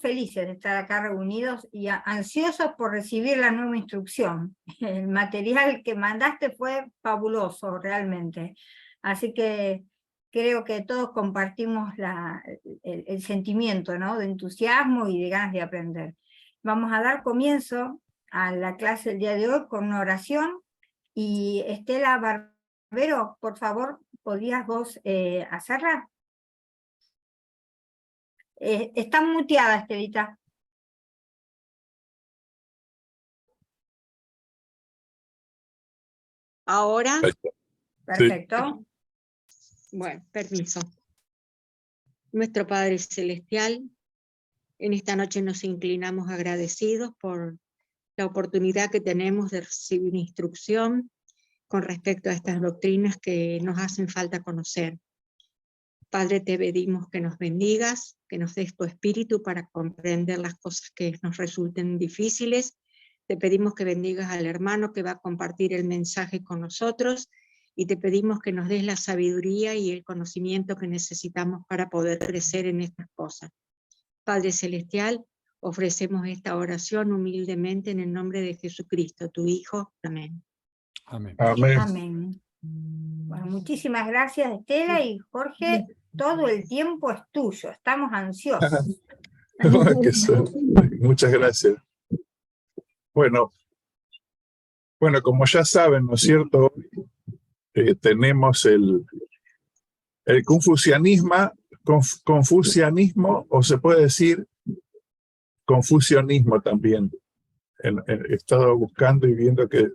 felices de estar acá reunidos y ansiosos por recibir la nueva instrucción. El material que mandaste fue fabuloso, realmente. Así que creo que todos compartimos el sentimiento, ¿no?, de entusiasmo y de ganas de aprender. Vamos a dar comienzo a la clase del día de hoy con una oración, y Estela Barbero, por favor, ¿podrías vos hacerla? Está muteada, Estelita. Ahora, Perfecto. bueno, permiso. Nuestro Padre Celestial, en esta noche nos inclinamos agradecidos por la oportunidad que tenemos de recibir instrucción con respecto a estas doctrinas que nos hacen falta conocer. Padre, te pedimos que nos bendigas, que nos des tu espíritu para comprender las cosas que nos resulten difíciles. Te pedimos que bendigas al hermano que va a compartir el mensaje con nosotros, y te pedimos que nos des la sabiduría y el conocimiento que necesitamos para poder crecer en estas cosas. Padre Celestial, ofrecemos esta oración humildemente en el nombre de Jesucristo, tu Hijo. Amén. Amén. Amén. Amén. Bueno, muchísimas gracias, Estela, y Jorge, todo el tiempo es tuyo, estamos ansiosos. Muchas gracias. Bueno, como ya saben, ¿no es cierto? Tenemos el confucianismo, o se puede decir confucianismo también. He estado buscando y viendo que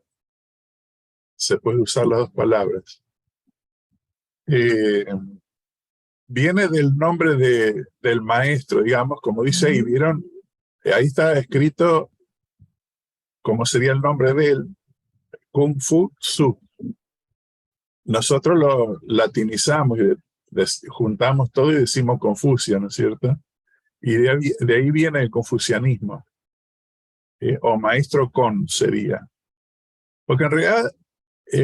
se puede usar las dos palabras. Viene del nombre del maestro, digamos, como dice ahí, ¿vieron? Ahí está escrito cómo sería el nombre de él, Kung Fu Tzu. Nosotros lo latinizamos y juntamos todo y decimos Confucio, ¿no es cierto? Y de ahí viene el confucianismo, o maestro Con sería. Porque en realidad,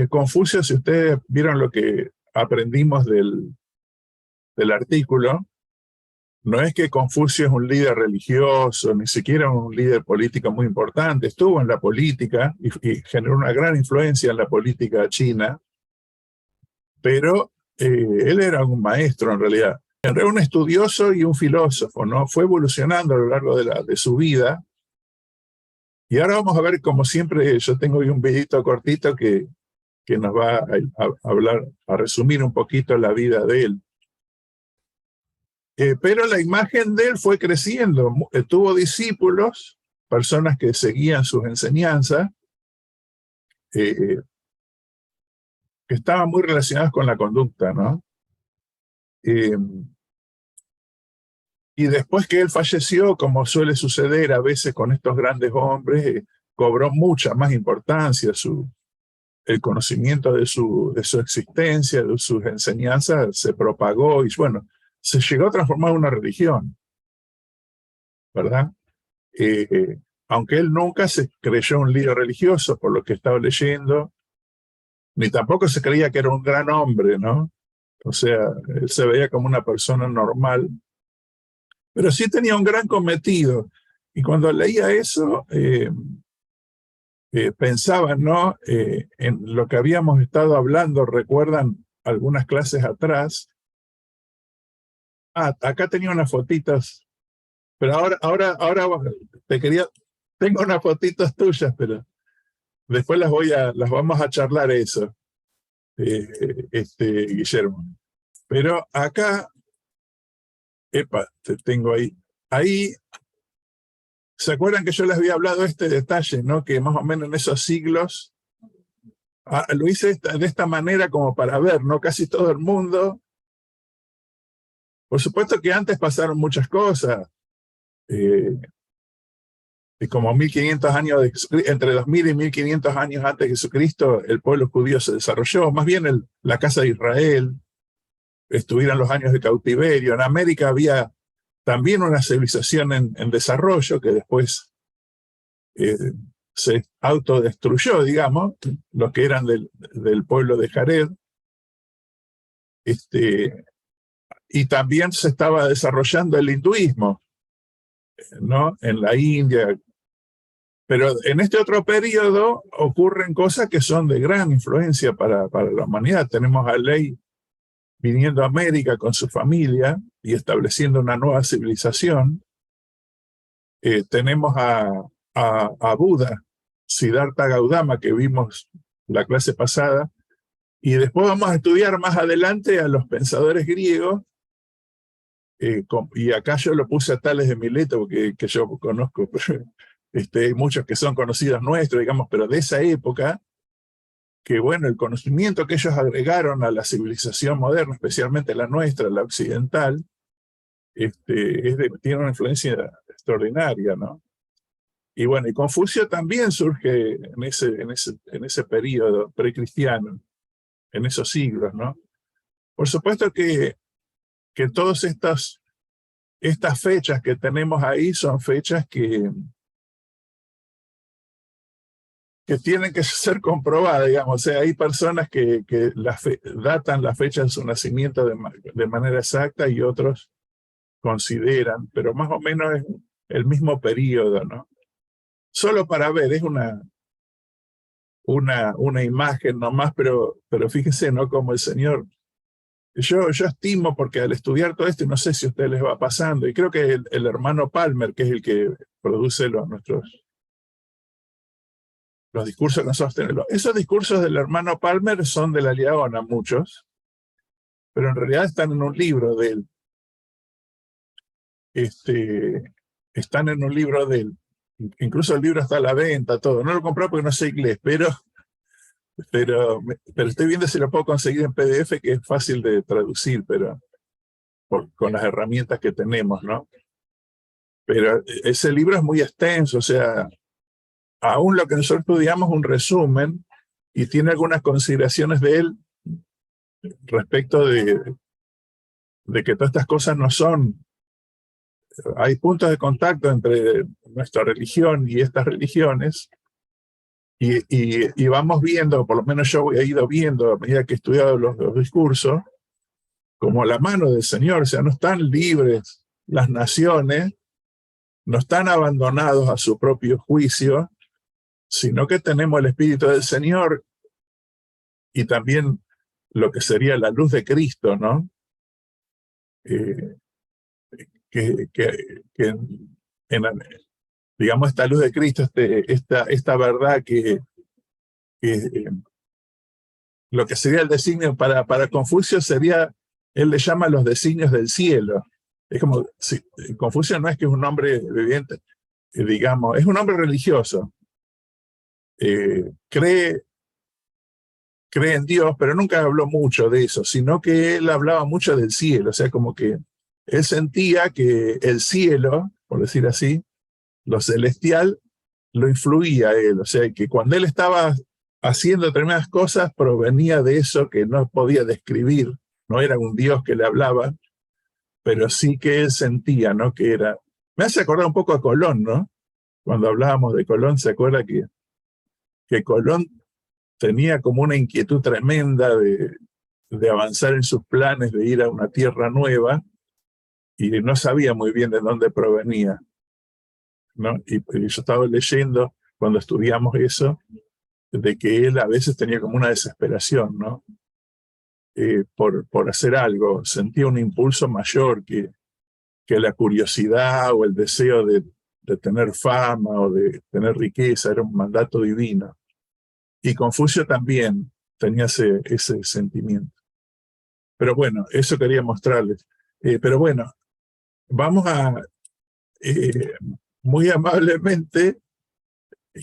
Confucio, si ustedes vieron lo que aprendimos del artículo, no es que Confucio es un líder religioso, ni siquiera un líder político muy importante. Estuvo en la política y generó una gran influencia en la política china, pero él era un maestro en realidad. Era un estudioso y un filósofo, ¿no? Fue evolucionando a lo largo de su vida. Y ahora vamos a ver, como siempre, yo tengo hoy un videito cortito que nos va a resumir un poquito la vida de él. Pero la imagen de él fue creciendo. Tuvo discípulos, personas que seguían sus enseñanzas, que estaban muy relacionadas con la conducta, ¿no? Y después que él falleció, como suele suceder a veces con estos grandes hombres, cobró mucha más importancia el conocimiento de su existencia, de sus enseñanzas, se propagó y bueno, se llegó a transformar en una religión, ¿verdad? Aunque él nunca se creyó un líder religioso, por lo que estaba leyendo, ni tampoco se creía que era un gran hombre, ¿no? O sea, él se veía como una persona normal, pero sí tenía un gran cometido. Y cuando leía eso, pensaba, ¿no? En lo que habíamos estado hablando, ¿recuerdan algunas clases atrás? Acá tenía unas fotitos, pero ahora tengo unas fotitos tuyas, pero después las vamos a charlar eso, Guillermo. Pero acá, te tengo ahí, ¿se acuerdan que yo les había hablado de este detalle, ¿no? Que más o menos en esos siglos, lo hice de esta manera como para ver, ¿no? Casi todo el mundo. Por supuesto que antes pasaron muchas cosas. Y como 1500 años, entre 2000 y 1500 años antes de Jesucristo, el pueblo judío se desarrolló. Más bien la casa de Israel, estuvieron los años de cautiverio. En América había también una civilización en desarrollo que después se autodestruyó, digamos, los que eran del pueblo de Jared. Y también se estaba desarrollando el hinduismo. ¿no? En la India. Pero en este otro periodo ocurren cosas que son de gran influencia para la humanidad. Tenemos a Ley viniendo a América con su familia y estableciendo una nueva civilización. Tenemos a Buda, Siddhartha Gautama, que vimos la clase pasada, y después vamos a estudiar más adelante a los pensadores griegos, y acá yo lo puse a Tales de Mileto, que yo conozco, muchos que son conocidos nuestros, digamos, pero de esa época, que bueno, el conocimiento que ellos agregaron a la civilización moderna, especialmente la nuestra, la occidental, tiene una influencia extraordinaria, ¿no? Y bueno, y Confucio también surge en ese periodo precristiano, en esos siglos, ¿no? Por supuesto que todas estas fechas que tenemos ahí son fechas que tienen que ser comprobadas, digamos. O sea, hay personas que datan la fecha de su nacimiento de manera exacta y otros consideran, pero más o menos es el mismo periodo, ¿no? Solo para ver, es una imagen nomás, pero fíjense, ¿no? Como el Señor, yo estimo, porque al estudiar todo esto, no sé si a ustedes les va pasando, y creo que el hermano Palmer, que es el que produce los discursos que nosotros tenemos, esos discursos del hermano Palmer son de la Liaona, muchos, pero en realidad están en un libro de él. Están en un libro de él. Incluso el libro está a la venta, todo. No lo compré porque no sé inglés, pero estoy viendo si lo puedo conseguir en PDF, que es fácil de traducir, pero con las herramientas que tenemos, ¿no? Pero ese libro es muy extenso, o sea, aún lo que nosotros estudiamos un resumen y tiene algunas consideraciones de él respecto de que todas estas cosas no son. Hay puntos de contacto entre nuestra religión y estas religiones, y vamos viendo, por lo menos yo he ido viendo a medida que he estudiado los discursos, como la mano del Señor. O sea, no están libres las naciones, no están abandonados a su propio juicio, sino que tenemos el Espíritu del Señor y también lo que sería la luz de Cristo, ¿no? Digamos, esta luz de Cristo, esta verdad que lo que sería el designio para Confucio sería, él le llama los designios del cielo. Es como, Confucio no es que es un hombre viviente, digamos, es un hombre religioso. Cree en Dios, pero nunca habló mucho de eso, sino que él hablaba mucho del cielo. O sea, como que él sentía que el cielo, por decir así, lo celestial, lo influía a él. O sea, que cuando él estaba haciendo determinadas cosas, provenía de eso que no podía describir. No era un Dios que le hablaba, pero sí que él sentía, ¿no? Que era... Me hace acordar un poco a Colón, ¿no? Cuando hablábamos de Colón, ¿se acuerda que Colón tenía como una inquietud tremenda de avanzar en sus planes, de ir a una tierra nueva, y no sabía muy bien de dónde provenía, ¿no? Y yo estaba leyendo, cuando estudiamos eso, de que él a veces tenía como una desesperación, ¿no? Por hacer algo, sentía un impulso mayor que la curiosidad o el deseo de tener fama o de tener riqueza. Era un mandato divino. Y Confucio también tenía ese sentimiento. Pero bueno, eso quería mostrarles. Pero bueno, vamos a, muy amablemente,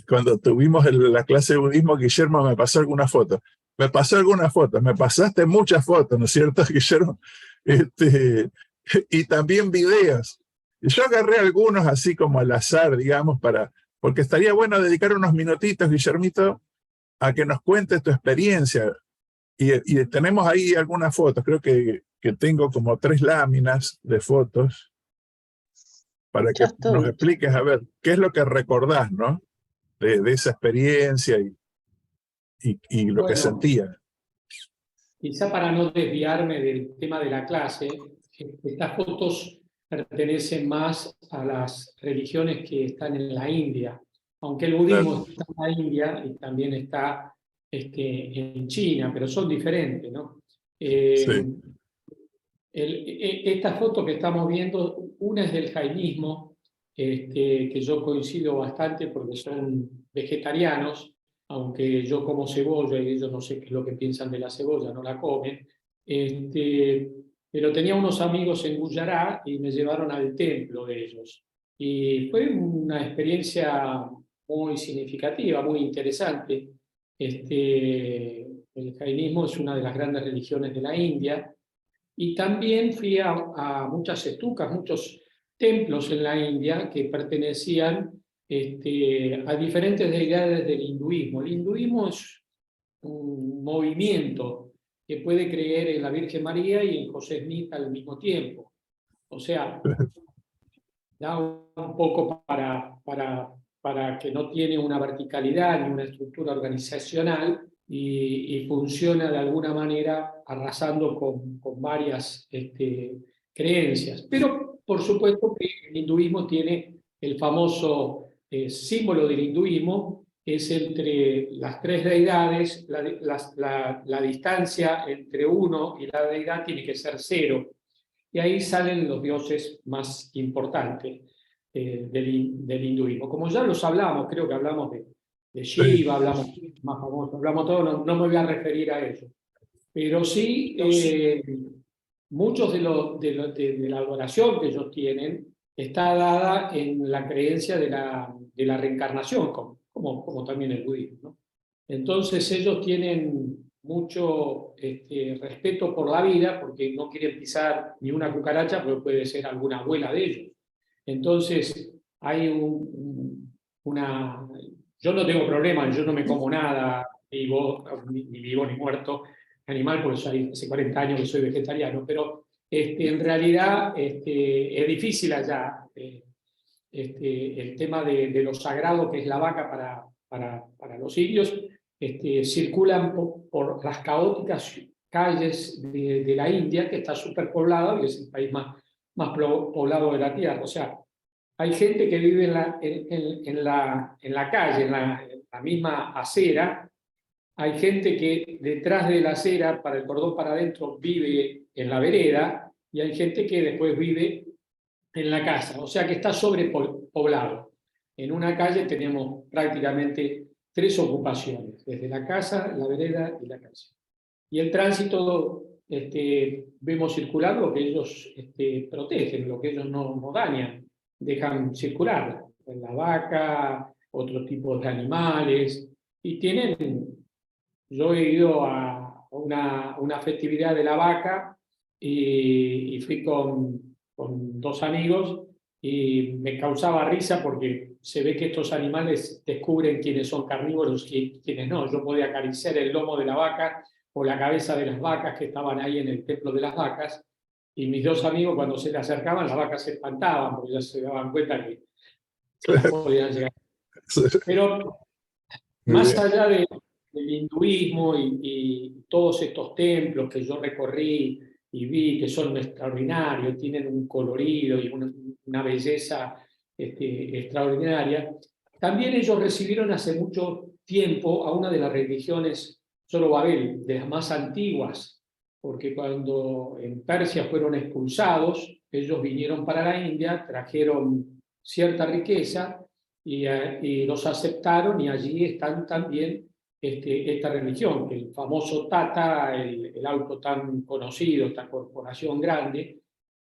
cuando tuvimos la clase de budismo, Guillermo me pasó algunas fotos. Me pasaste muchas fotos, ¿no es cierto, Guillermo? Y también videos. Y yo agarré algunos así como al azar, digamos, porque estaría bueno dedicar unos minutitos, Guillermito, a que nos cuentes tu experiencia. Y tenemos ahí algunas fotos, creo que tengo como 3 láminas de fotos para que nos expliques, a ver, qué es lo que recordás, ¿no? De esa experiencia y lo que sentía. Quizá para no desviarme del tema de la clase, estas fotos pertenecen más a las religiones que están en la India, aunque el budismo está en la India y también está en China, pero son diferentes, ¿no? Sí. Esta foto que estamos viendo, una es del jainismo, que yo coincido bastante porque son vegetarianos, aunque yo como cebolla y ellos no sé qué es lo que piensan de la cebolla, no la comen. Pero tenía unos amigos en Gujarat y me llevaron al templo de ellos. Y fue una experiencia muy significativa, muy interesante. El jainismo es una de las grandes religiones de la India. Y también fui a muchas estucas, muchos templos en la India que pertenecían a diferentes deidades del hinduismo. El hinduismo es un movimiento que puede creer en la Virgen María y en José Smith al mismo tiempo. O sea, da un poco para que no tiene una verticalidad ni una estructura organizacional y funciona de alguna manera arrasando con varias creencias. Pero, por supuesto, que el hinduismo tiene el famoso símbolo del hinduismo, que es entre las tres deidades, la distancia entre uno y la deidad tiene que ser 0. Y ahí salen los dioses más importantes del hinduismo. Como ya los hablamos, creo que hablamos de Shiva, hablamos más famoso, hablamos todo, no me voy a referir a eso. Pero sí, muchos de la adoración que ellos tienen está dada en la creencia de la reencarnación, como también el budismo, ¿no? Entonces ellos tienen mucho respeto por la vida, porque no quieren pisar ni una cucaracha, pero puede ser alguna abuela de ellos. Entonces hay una... Yo no tengo problema, yo no me como nada vivo, ni vivo ni muerto, animal, porque soy, hace 40 años que soy vegetariano, pero en realidad es difícil allá el tema de lo sagrado que es la vaca para los indios. Circulan por las caóticas calles de la India, que está superpoblada y es el país más poblado de la Tierra. O sea, hay gente que vive en la calle, en la misma acera. Hay gente que detrás de la acera, para el cordón para adentro, vive en la vereda, y hay gente que después vive en la casa. O sea que está sobrepoblado. En una calle tenemos prácticamente 3 ocupaciones, desde la casa, la vereda y la calle. Y el tránsito, vemos circular lo que ellos protegen, lo que ellos no dañan, dejan circular, la vaca, otro tipo de animales, y yo he ido a una festividad de la vaca y fui con 2 amigos, y me causaba risa porque se ve que estos animales descubren quiénes son carnívoros y quiénes no. Yo podía acariciar el lomo de la vaca o la cabeza de las vacas que estaban ahí en el templo de las vacas, y mis 2 amigos, cuando se le acercaban, las vacas se espantaban porque ya se daban cuenta que no podían llegar. Pero más allá del hinduismo y todos estos templos que yo recorrí y vi que son extraordinarios, tienen un colorido y una belleza extraordinaria, también ellos recibieron hace mucho tiempo a una de las religiones Zorobabel, de las más antiguas, porque cuando en Persia fueron expulsados, ellos vinieron para la India, trajeron cierta riqueza y los aceptaron, y allí están también esta religión, que el famoso Tata, el auto tan conocido, esta corporación grande,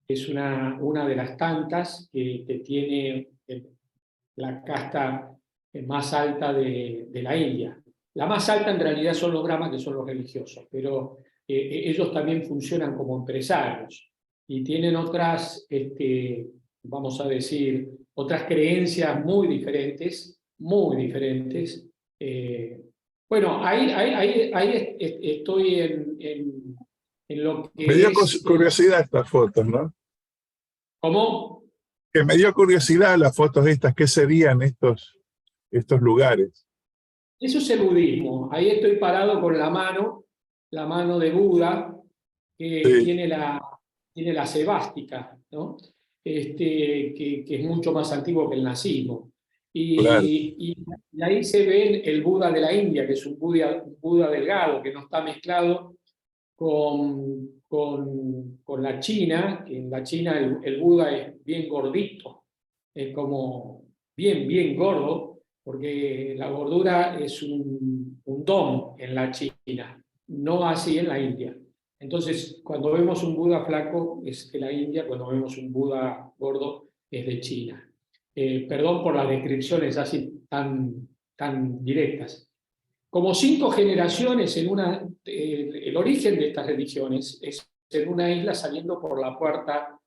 es una de las tantas que tiene la casta más alta de la India. La más alta en realidad son los brahmas, que son los religiosos, pero ellos también funcionan como empresarios y tienen otras, vamos a decir, otras creencias muy diferentes, muy diferentes. Bueno, ahí estoy en lo que me dio es... curiosidad estas fotos, ¿no? ¿Cómo? Que me dio curiosidad las fotos estas, ¿qué serían estos lugares? Eso es el budismo. Ahí estoy parado con la mano de Buda, que Sí. tiene la svástica, ¿no? que es mucho más antiguo que el nazismo. Claro. Y ahí se ve el Buda de la India, que es un Buda delgado, que no está mezclado con la China, que en la China el Buda es bien gordito, es como bien gordo, porque la gordura es un don en la China, no así en la India. Entonces, cuando vemos un Buda flaco es de la India, cuando vemos un Buda gordo es de China. Perdón por las descripciones así tan directas. Como 5 generaciones el origen de estas religiones es en una isla saliendo por la puerta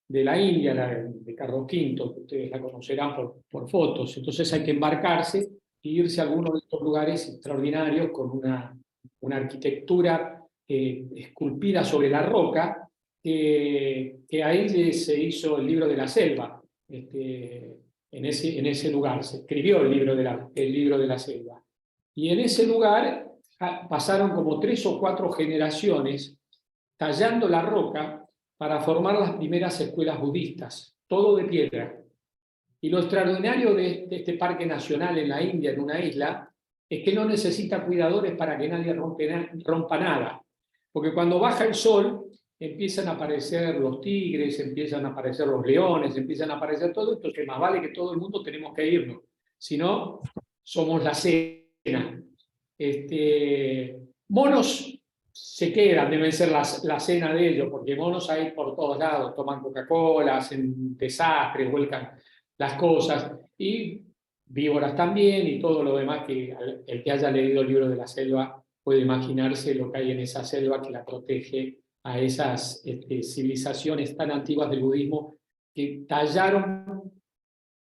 de la India, de Carlos V, que ustedes la conocerán por fotos. Entonces hay que embarcarse e irse a alguno de estos lugares extraordinarios con una arquitectura esculpida sobre la roca, que ahí se hizo el libro de la selva. En ese lugar se escribió el libro de la selva. Y en ese lugar pasaron como 3 o 4 generaciones tallando la roca para formar las primeras escuelas budistas, todo de piedra. Y lo extraordinario de este parque nacional en la India, en una isla, es que no necesita cuidadores para que nadie rompa nada. Porque cuando baja el sol, empiezan a aparecer los tigres, empiezan a aparecer los leones, empiezan a aparecer todo esto, que más vale que todo el mundo tenemos que irnos. Si no, somos la cena. Monos se quedan, deben ser la cena de ellos, porque monos hay por todos lados, toman Coca-Cola, hacen desastres, vuelcan las cosas, y víboras también, y todo lo demás que el que haya leído el libro de la selva puede imaginarse lo que hay en esa selva que la protege a esas civilizaciones tan antiguas del budismo que tallaron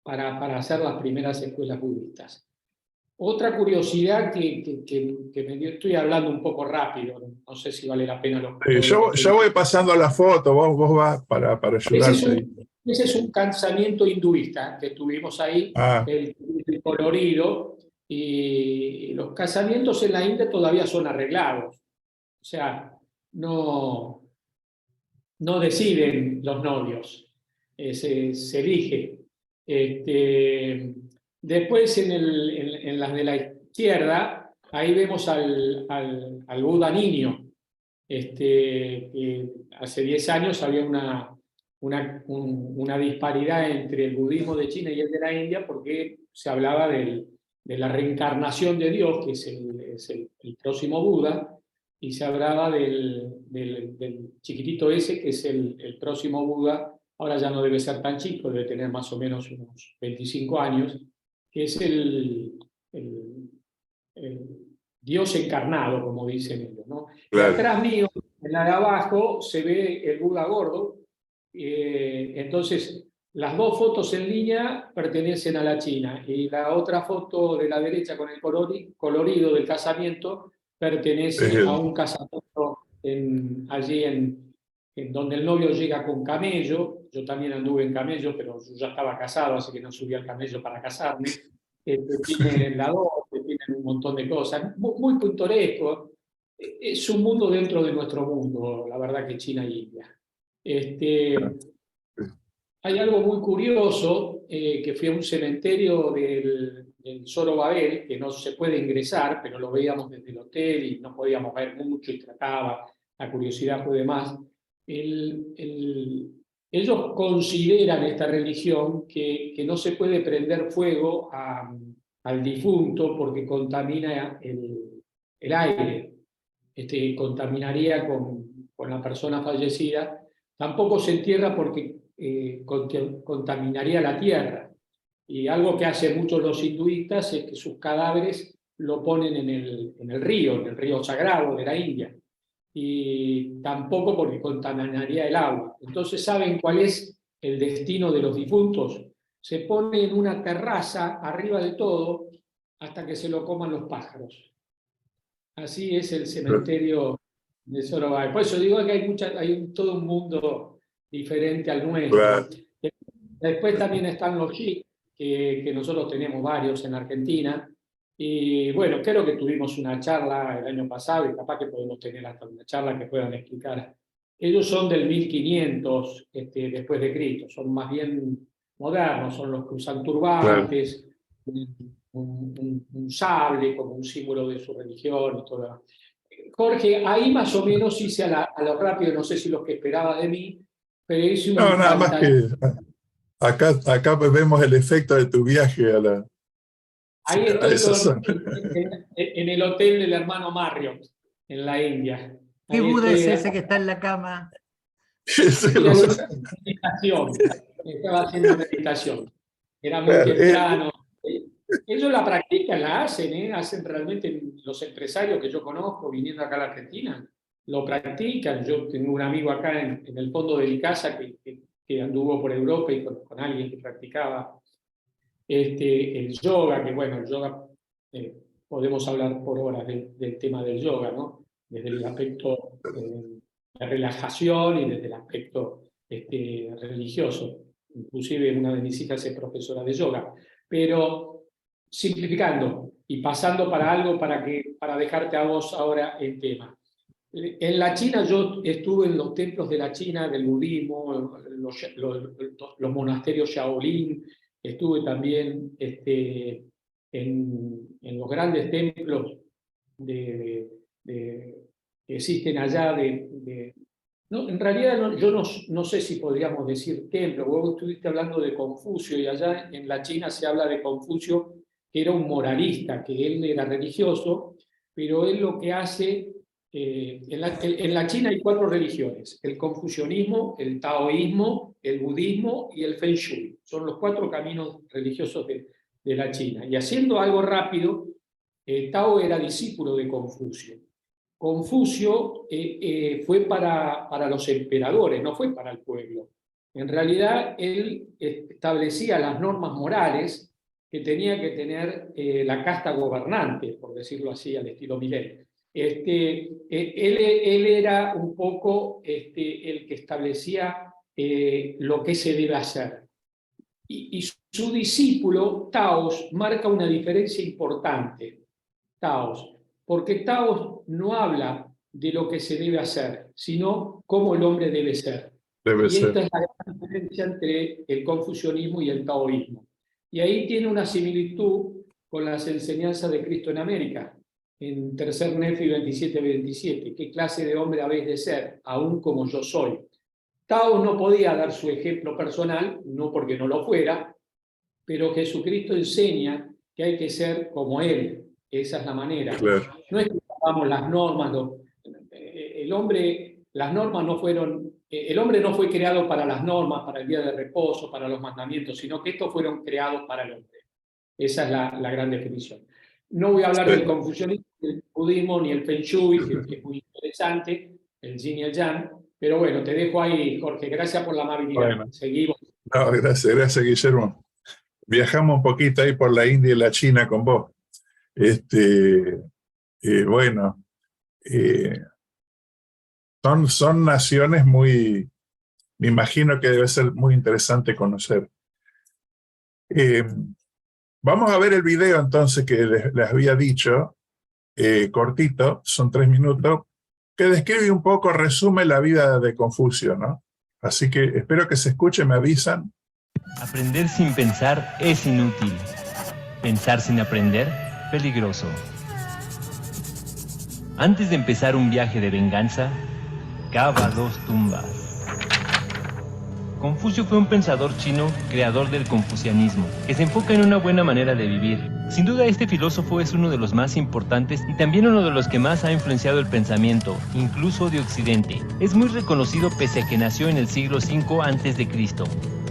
para hacer las primeras escuelas budistas. Otra curiosidad que me dio, estoy hablando un poco rápido, no sé si vale la pena yo voy pasando la foto, vos vas para ayudarte. Ese es un casamiento hinduista que tuvimos ahí, el colorido, y los casamientos en la India todavía son arreglados. O sea, no deciden los novios, se elige. Después en las de la izquierda, ahí vemos al Buda niño. Hace 10 años había una disparidad entre el budismo de China y el de la India, porque se hablaba de la reencarnación de Dios, que es el próximo Buda, y se hablaba del chiquitito ese, que es el próximo Buda. Ahora ya no debe ser tan chico, debe tener más o menos unos 25 años, que es el Dios encarnado, como dicen ellos, ¿no? Claro. Y atrás mío, en la de abajo, se ve el Buda gordo. Entonces, las 2 fotos en línea pertenecen a la China, y la otra foto de la derecha con el colorido del casamiento pertenece a un casamiento allí en donde el novio llega con camello. Yo también anduve en camello, pero yo ya estaba casado, así que no subí al camello para casarme. Tienen la dote, tienen un montón de cosas, muy pintoresco. Es un mundo dentro de nuestro mundo, la verdad, que China y India. Hay algo muy curioso, que fue a un cementerio del Zorobabel, que no se puede ingresar, pero lo veíamos desde el hotel y no podíamos ver mucho y trataba, la curiosidad fue de más. Ellos consideran, esta religión, que no se puede prender fuego al difunto porque contamina el aire, contaminaría con la persona fallecida. Tampoco se entierra porque contaminaría la tierra. Y algo que hacen muchos los hinduistas es que sus cadáveres lo ponen en el río sagrado de la India. Y tampoco porque contaminaría el agua. Entonces, ¿saben cuál es el destino de los difuntos? Se pone en una terraza arriba de todo hasta que se lo coman los pájaros. Así es el cementerio de Zorobabel. Por eso digo que hay todo un mundo diferente al nuestro. Claro. Después también están los Sikh, que nosotros tenemos varios en Argentina. Y bueno, creo que tuvimos una charla el año pasado, y capaz que podemos tener hasta una charla que puedan explicar Ellos son del 1500 después de Cristo, son más bien modernos, son los que usan turbantes, un sable como un símbolo de su religión y todo. Jorge, ahí más o menos hice a lo rápido, no sé si lo que esperaba de mí, pero hice un No, nada más que acá vemos el efecto de tu viaje Ahí a esa estoy zona. en el hotel del hermano Marriott, en la India. ¿Qué Ahí Buda es estoy ese que está en la cama? haciendo meditación. Estaba haciendo meditación. Era muy temprano. Ellos la practican, la hacen, hacen realmente los empresarios que yo conozco viniendo acá a la Argentina, lo practican. Yo tengo un amigo acá en el fondo de mi casa que anduvo por Europa y con alguien que practicaba el yoga, que bueno, el yoga, podemos hablar por horas del tema del yoga, ¿no? Desde el aspecto de relajación y desde el aspecto religioso. Inclusive una de mis hijas es profesora de yoga. Pero simplificando y pasando para algo para dejarte a vos ahora el tema. En la China yo estuve en los templos de la China, del budismo, los monasterios Shaolin, estuve también en los grandes templos que existen allá. No, en realidad yo no sé si podríamos decir templo. Vos estuviste hablando de Confucio y allá en la China se habla de Confucio, que era un moralista, que él era religioso, pero él lo que hace... en la China hay 4 religiones: el confucianismo, el taoísmo, el budismo y el feng shui. Son los 4 caminos religiosos de la China. Y haciendo algo rápido, Tao era discípulo de Confucio. Confucio fue para los emperadores, no fue para el pueblo. En realidad, él establecía las normas morales que tenía que tener la casta gobernante, por decirlo así, al estilo Millet. Él era un poco el que establecía lo que se debe hacer. Y su discípulo, Taos, marca una diferencia importante. Taos, porque Taos no habla de lo que se debe hacer, sino cómo el hombre debe ser. Esta es la gran diferencia entre el confucianismo y el taoísmo. Y ahí tiene una similitud con las enseñanzas de Cristo en América. En 3 Nefi 27-27, ¿qué clase de hombre habéis de ser, aún como yo soy? Tao no podía dar su ejemplo personal, no porque no lo fuera, pero Jesucristo enseña que hay que ser como Él. Esa es la manera. Claro. No es que hagamos las normas. El hombre no fue creado para las normas, para el día de reposo, para los mandamientos, sino que estos fueron creados para el hombre. Esa es la gran definición. No voy a hablar del confucianismo, del budismo, ni el feng shui, que es muy interesante, el yin y el yang, pero bueno, te dejo ahí, Jorge. Gracias por la amabilidad. Bueno. Seguimos. No, gracias, Guillermo. Viajamos un poquito ahí por la India y la China con vos. Son naciones muy, me imagino que debe ser muy interesante conocer. Vamos a ver el video entonces que les había dicho, cortito, son 3 minutos, que describe un poco, resume la vida de Confucio, ¿no? Así que espero que se escuche, me avisan. Aprender sin pensar es inútil. Pensar sin aprender, peligroso. Antes de empezar un viaje de venganza, cava 2 tumbas. Confucio fue un pensador chino, creador del confucianismo, que se enfoca en una buena manera de vivir. Sin duda este filósofo es uno de los más importantes y también uno de los que más ha influenciado el pensamiento, incluso de Occidente. Es muy reconocido pese a que nació en el siglo V a.C.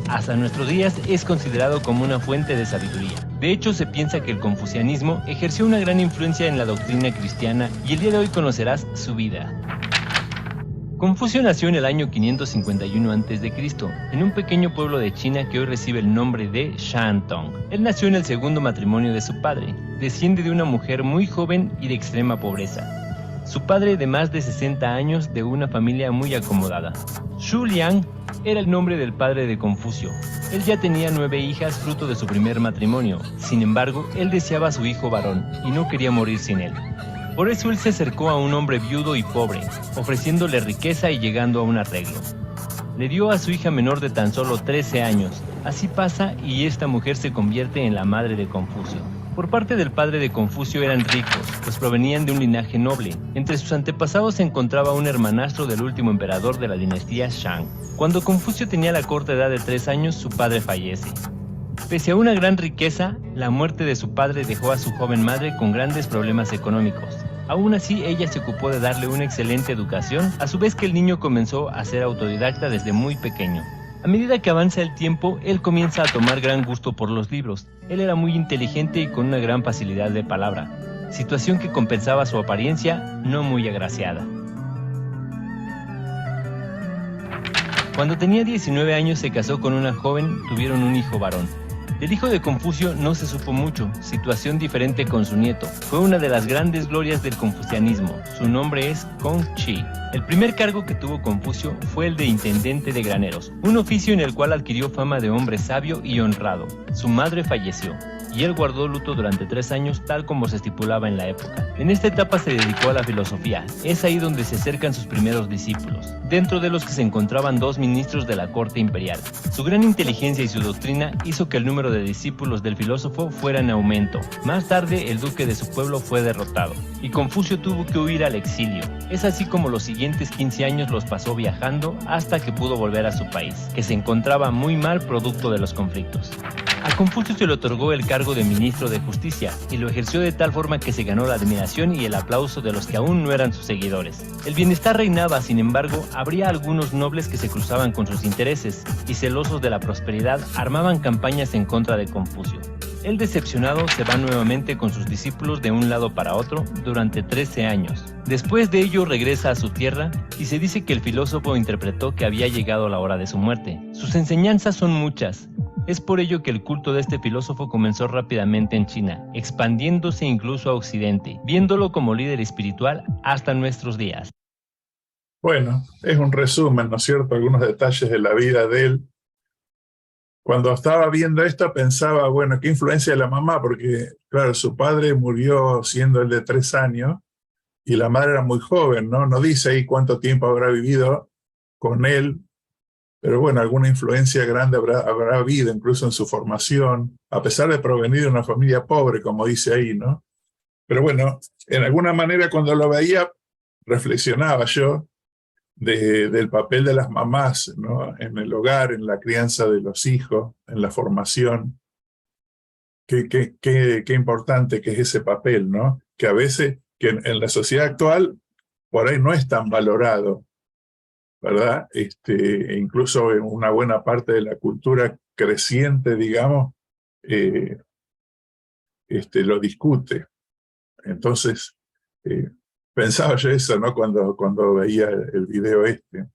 Hasta nuestros días es considerado como una fuente de sabiduría. De hecho, se piensa que el confucianismo ejerció una gran influencia en la doctrina cristiana y el día de hoy conocerás su vida. Confucio nació en el año 551 a.C., en un pequeño pueblo de China que hoy recibe el nombre de Shantung. Él nació en el segundo matrimonio de su padre. Desciende de una mujer muy joven y de extrema pobreza. Su padre de más de 60 años, de una familia muy acomodada. Xu Liang era el nombre del padre de Confucio. Él ya tenía 9 hijas fruto de su primer matrimonio. Sin embargo, él deseaba a su hijo varón y no quería morir sin él. Por eso él se acercó a un hombre viudo y pobre, ofreciéndole riqueza y llegando a un arreglo. Le dio a su hija menor de tan solo 13 años. Así pasa y esta mujer se convierte en la madre de Confucio. Por parte del padre de Confucio eran ricos, pues provenían de un linaje noble. Entre sus antepasados se encontraba un hermanastro del último emperador de la dinastía Shang. Cuando Confucio tenía la corta edad de 3 años, su padre fallece. Pese a una gran riqueza, la muerte de su padre dejó a su joven madre con grandes problemas económicos. Aún así, ella se ocupó de darle una excelente educación, a su vez que el niño comenzó a ser autodidacta desde muy pequeño. A medida que avanza el tiempo, él comienza a tomar gran gusto por los libros. Él era muy inteligente y con una gran facilidad de palabra, situación que compensaba su apariencia no muy agraciada. Cuando tenía 19 años se casó con una joven, tuvieron un hijo varón. Del hijo de Confucio no se supo mucho, situación diferente con su nieto. Fue una de las grandes glorias del confucianismo. Su nombre es Kong Chi. El primer cargo que tuvo Confucio fue el de intendente de graneros, un oficio en el cual adquirió fama de hombre sabio y honrado. Su madre falleció, y él guardó luto durante 3 años tal como se estipulaba en la época. En esta etapa se dedicó a la filosofía. Es ahí donde se acercan sus primeros discípulos, dentro de los que se encontraban 2 ministros de la corte imperial. Su gran inteligencia y su doctrina hizo que el número de discípulos del filósofo fuera en aumento. Más tarde el duque de su pueblo fue derrotado, y Confucio tuvo que huir al exilio. Es así como los siguientes 15 años los pasó viajando hasta que pudo volver a su país, que se encontraba muy mal producto de los conflictos. A Confucio se le otorgó el cargo de ministro de justicia y lo ejerció de tal forma que se ganó la admiración y el aplauso de los que aún no eran sus seguidores. El bienestar reinaba, sin embargo, habría algunos nobles que se cruzaban con sus intereses y celosos de la prosperidad armaban campañas en contra de Confucio. El decepcionado se va nuevamente con sus discípulos de un lado para otro durante 13 años. Después de ello regresa a su tierra y se dice que el filósofo interpretó que había llegado la hora de su muerte. Sus enseñanzas son muchas. Es por ello que el culto de este filósofo comenzó rápidamente en China, expandiéndose incluso a Occidente, viéndolo como líder espiritual hasta nuestros días. Bueno, es un resumen, ¿no es cierto? Algunos detalles de la vida de él. Cuando estaba viendo esto pensaba, bueno, qué influencia de la mamá, porque claro, su padre murió siendo él de 3 años y la madre era muy joven, ¿no? No dice ahí cuánto tiempo habrá vivido con él, pero bueno, alguna influencia grande habrá habido, incluso en su formación, a pesar de provenir de una familia pobre, como dice ahí, ¿no? Pero bueno, en alguna manera cuando lo veía, reflexionaba yo del papel de las mamás, ¿no? En el hogar, en la crianza de los hijos, en la formación. Qué importante que es ese papel, ¿no? Que a veces, que en la sociedad actual, por ahí no es tan valorado, ¿verdad? Incluso en una buena parte de la cultura creciente, digamos, lo discute. Entonces, pensaba yo eso, ¿no? Cuando veía el video este.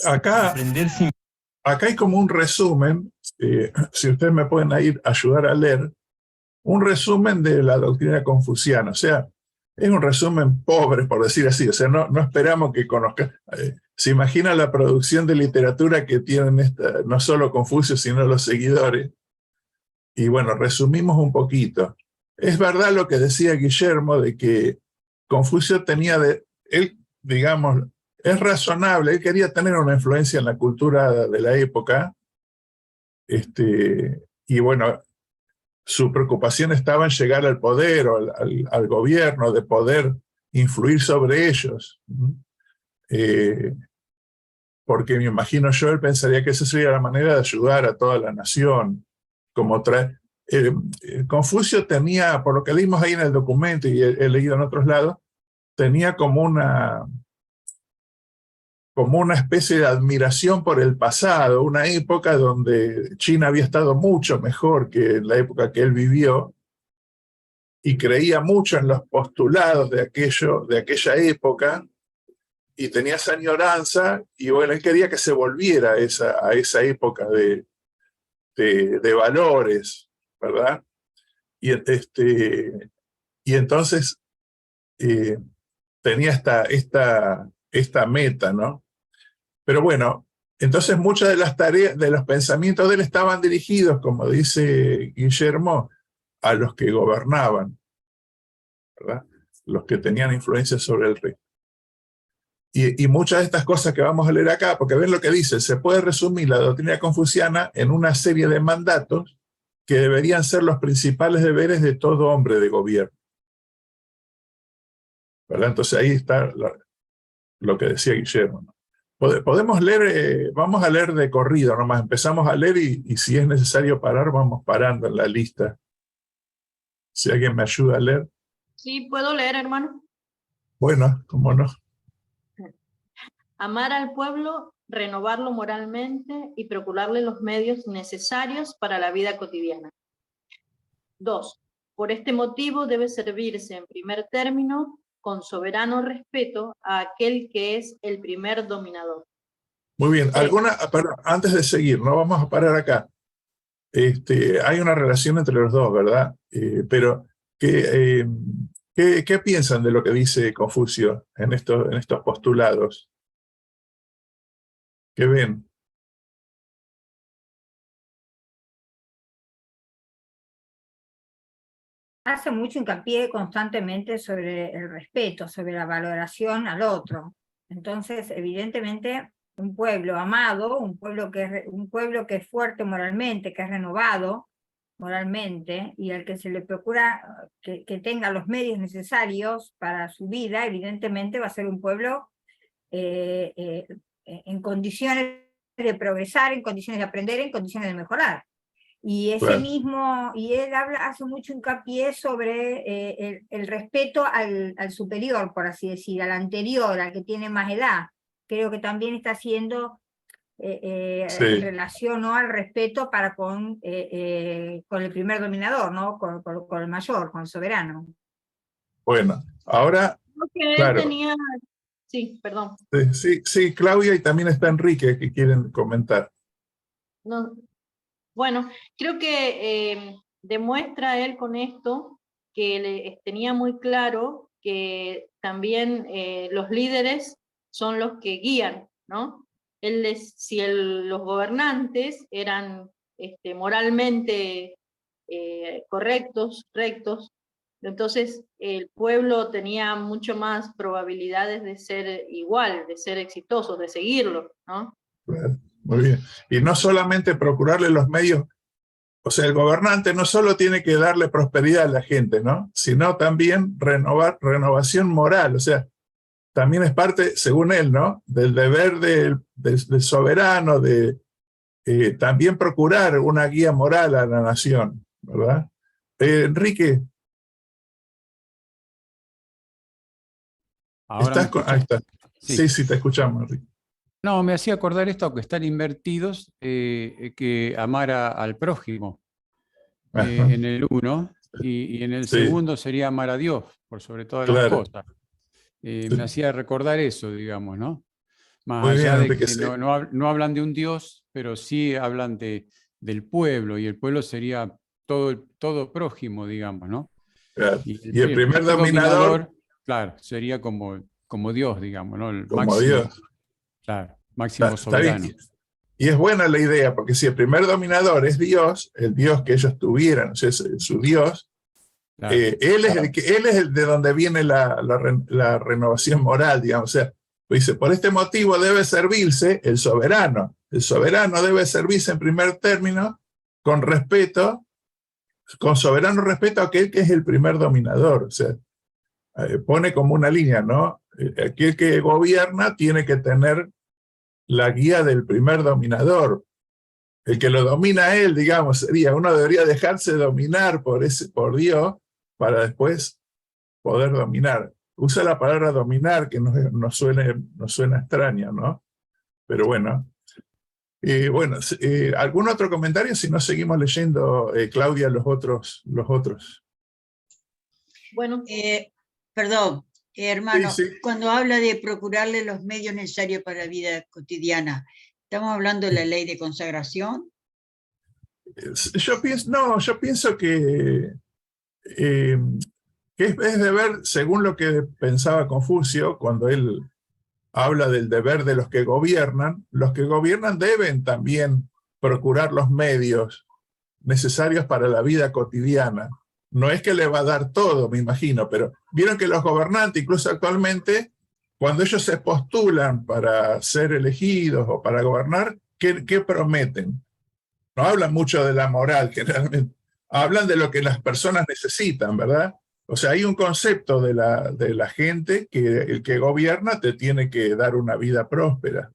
Acá hay como un resumen, si ustedes me pueden ayudar a leer, un resumen de la doctrina confuciana. O sea, es un resumen pobre, por decir así. O sea, no esperamos que conozcan. Se imagina la producción de literatura que tienen no solo Confucio, sino los seguidores. Y bueno, resumimos un poquito. Es verdad lo que decía Guillermo, de que Confucio tenía él, digamos, es razonable, él quería tener una influencia en la cultura de la época, y bueno, su preocupación estaba en llegar al poder o al gobierno, de poder influir sobre ellos. Porque me imagino yo, él pensaría que esa sería la manera de ayudar a toda la nación. Como Confucio tenía, por lo que leímos ahí en el documento y he leído en otros lados, tenía como una especie de admiración por el pasado, una época donde China había estado mucho mejor que en la época que él vivió, y creía mucho en los postulados de aquella época, y tenía esa añoranza, y bueno, él quería que se volviera a esa época de valores, ¿verdad? Y entonces tenía esta meta, ¿no? Pero bueno, entonces muchas de las tareas, de los pensamientos de él estaban dirigidos, como dice Guillermo, a los que gobernaban, ¿verdad? los que tenían influencia sobre el rey. Y muchas de estas cosas que vamos a leer acá, porque ven lo que dice, se puede resumir la doctrina confuciana en una serie de mandatos que deberían ser los principales deberes de todo hombre de gobierno. ¿Verdad? Entonces ahí está lo que decía Guillermo, ¿no? Podemos leer, vamos a leer de corrido nomás, empezamos a leer y si es necesario parar, vamos parando en la lista. Si alguien me ayuda a leer. Sí, puedo leer, hermano. Bueno, cómo no. Amar al pueblo, renovarlo moralmente y procurarle los medios necesarios para la vida cotidiana. 2. Por este motivo debe servirse en primer término con soberano respeto a aquel que es el primer dominador. Muy bien, perdón, antes de seguir, no vamos a parar acá. Hay una relación entre los dos, ¿verdad? Pero, ¿qué piensan de lo que dice Confucio en estos postulados? ¿Qué ven? Hace mucho hincapié constantemente sobre el respeto, sobre la valoración al otro. Entonces, evidentemente, un pueblo amado, un pueblo que es fuerte moralmente, que es renovado moralmente, y al que se le procura que tenga los medios para su vida, evidentemente va a ser un pueblo en condiciones de progresar, en condiciones de aprender, en condiciones de mejorar. Y él hace mucho hincapié sobre el respeto al superior, por así decir, al anterior, al que tiene más edad. Creo que también está haciendo en relación, ¿no?, al respeto con el primer dominador, ¿no?, con el mayor, con el soberano. Bueno, ahora, Él tenía... Sí, perdón. Sí, Claudia, y también está Enrique, que quieren comentar. No. Bueno, creo que demuestra él con esto que tenía muy claro que también los líderes son los que guían, ¿no? Los gobernantes eran moralmente correctos, rectos, entonces el pueblo tenía mucho más probabilidades de ser igual, de ser exitosos, de seguirlo, ¿no? Muy bien. Y no solamente procurarle los medios, o sea, el gobernante no solo tiene que darle prosperidad a la gente, ¿no?, sino también renovación moral, o sea, también es parte, según él, ¿no?, del deber del soberano, de también procurar una guía moral a la nación, ¿verdad? Enrique. Ahora Ahí está. Sí. Sí, te escuchamos, Enrique. No, me hacía acordar esto, aunque están invertidos, que amar al prójimo en el uno, y en el segundo sería amar a Dios, por sobre todas las cosas. Me hacía recordar eso, digamos, ¿no? Más muy allá bien, de Enrique, que no hablan de un Dios, pero sí hablan del pueblo, y el pueblo sería todo prójimo, digamos, ¿no? Claro. Y el primer dominador, claro, sería como Dios, digamos, ¿no? El como máximo, Dios. claro, máximo soberano. Y es buena la idea, porque si el primer dominador es Dios, el Dios que ellos tuvieran, o sea, su Dios, claro, él es el de donde viene la renovación moral, digamos. O sea, dice, por este motivo debe servirse el soberano. El soberano debe servirse en primer término con respeto, con soberano respeto a aquel que es el primer dominador. O sea, pone como una línea, ¿no? Aquel que gobierna tiene que tener la guía del primer dominador. El que lo domina a él, digamos, uno debería dejarse dominar por Dios para después poder dominar. Usa la palabra dominar, que nos suena extraña, ¿no? Pero bueno. ¿Algún otro comentario? Si no, seguimos leyendo, Claudia, los otros. Bueno. Perdón, hermano, sí. Cuando habla de procurarle los medios necesarios para la vida cotidiana, ¿estamos hablando de la ley de consagración? Yo pienso que es deber, según lo que pensaba Confucio, cuando él habla del deber de los que gobiernan deben también procurar los medios necesarios para la vida cotidiana. no es que le va a dar todo, me imagino, pero vieron que los gobernantes, incluso actualmente, cuando ellos se postulan para ser elegidos o para gobernar, ¿qué prometen? No hablan mucho de la moral, generalmente. Hablan de lo que las personas necesitan, ¿verdad? O sea, hay un concepto de la gente que el que gobierna te tiene que dar una vida próspera.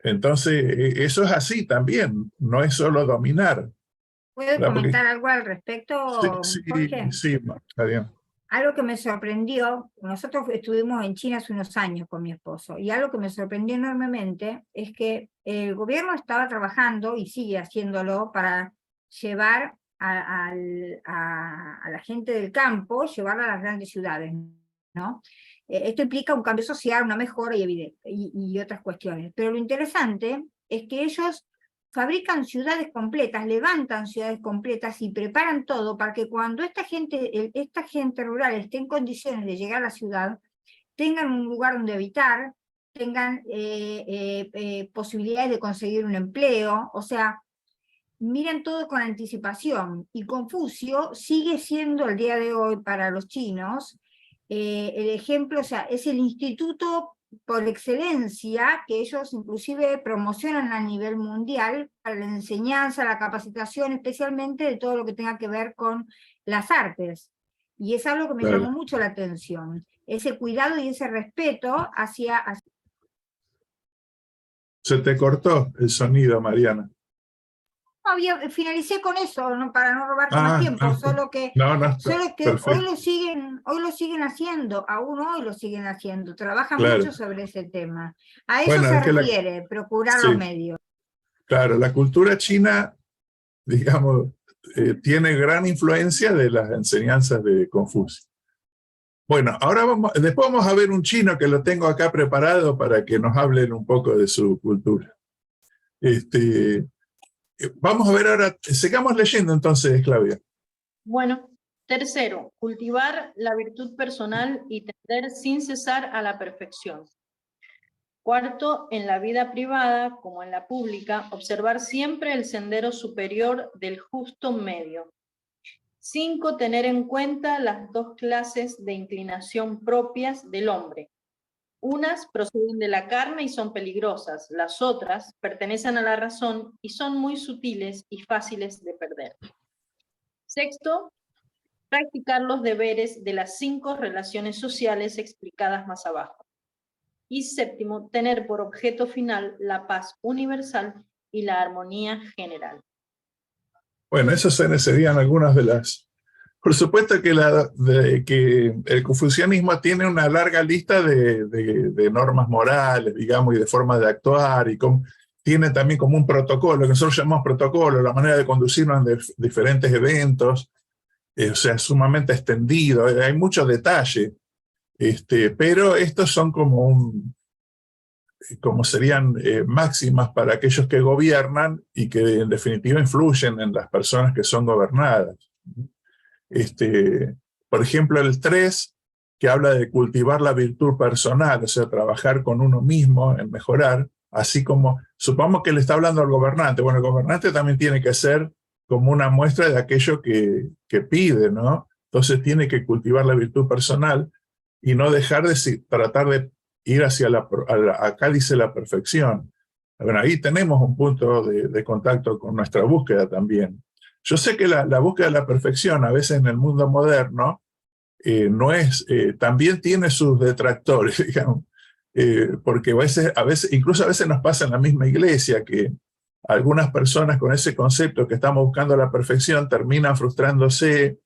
Entonces, eso es así también, no es solo dominar. ¿Puedo comentar algo al respecto, Jorge? Sí, Mariana. Algo que me sorprendió, nosotros estuvimos en China hace unos años con mi esposo, y algo que me sorprendió enormemente es que el gobierno estaba trabajando, y sigue haciéndolo, para llevar a la gente del campo, llevarla a las grandes ciudades, ¿no? Esto implica un cambio social, una mejora y otras cuestiones. Pero lo interesante es que ellos fabrican ciudades completas, levantan ciudades completas y preparan todo para que cuando esta gente rural esté en condiciones de llegar a la ciudad, tengan un lugar donde habitar, tengan posibilidades de conseguir un empleo, o sea, miran todo con anticipación. Y Confucio sigue siendo el día de hoy para los chinos el ejemplo, o sea, es el instituto por excelencia que ellos inclusive promocionan a nivel mundial para la enseñanza, la capacitación, especialmente de todo lo que tenga que ver con las artes. Y es algo que me llamó mucho la atención, ese cuidado y ese respeto hacia... Se te cortó el sonido, Mariana. Finalicé con eso, ¿no? Para no robarte más tiempo, solo que hoy lo siguen haciendo, aún hoy lo siguen haciendo, trabajan mucho sobre ese tema. A eso se refiere, procurar los medios. Claro, la cultura china, digamos, tiene gran influencia de las enseñanzas de Confucio. Bueno, ahora después vamos a ver un chino que lo tengo acá preparado para que nos hablen un poco de su cultura. Vamos a ver ahora, sigamos leyendo entonces, Claudia. Bueno, tercero, cultivar la virtud personal y tender sin cesar a la perfección. Cuarto, en la vida privada como en la pública, observar siempre el sendero superior del justo medio. 5, tener en cuenta las dos clases de inclinación propias del hombre. Unas proceden de la carne y son peligrosas, las otras pertenecen a la razón y son muy sutiles y fáciles de perder. Sexto, practicar los deberes de las 5 relaciones sociales explicadas más abajo. Y séptimo, tener por objeto final la paz universal y la armonía general. Bueno, esas serían algunas de las... Por supuesto que el confucianismo tiene una larga lista de normas morales, digamos, y de formas de actuar, y tiene también como un protocolo, que nosotros llamamos protocolo, la manera de conducirnos en diferentes eventos, o sea, sumamente extendido, hay mucho detalle, pero estos son como serían máximas para aquellos que gobiernan y que en definitiva influyen en las personas que son gobernadas. Por ejemplo, el 3, que habla de cultivar la virtud personal, o sea, trabajar con uno mismo en mejorar, así como, supongamos que le está hablando al gobernante, bueno, el gobernante también tiene que ser como una muestra de aquello que pide, ¿no? Entonces tiene que cultivar la virtud personal y no dejar de tratar de ir hacia acá dice la perfección. Bueno, ahí tenemos un punto de contacto con nuestra búsqueda también. Yo sé que la búsqueda de la perfección a veces en el mundo moderno también tiene sus detractores, digamos, porque a veces, incluso a veces nos pasa en la misma iglesia que algunas personas con ese concepto que estamos buscando la perfección terminan frustrándose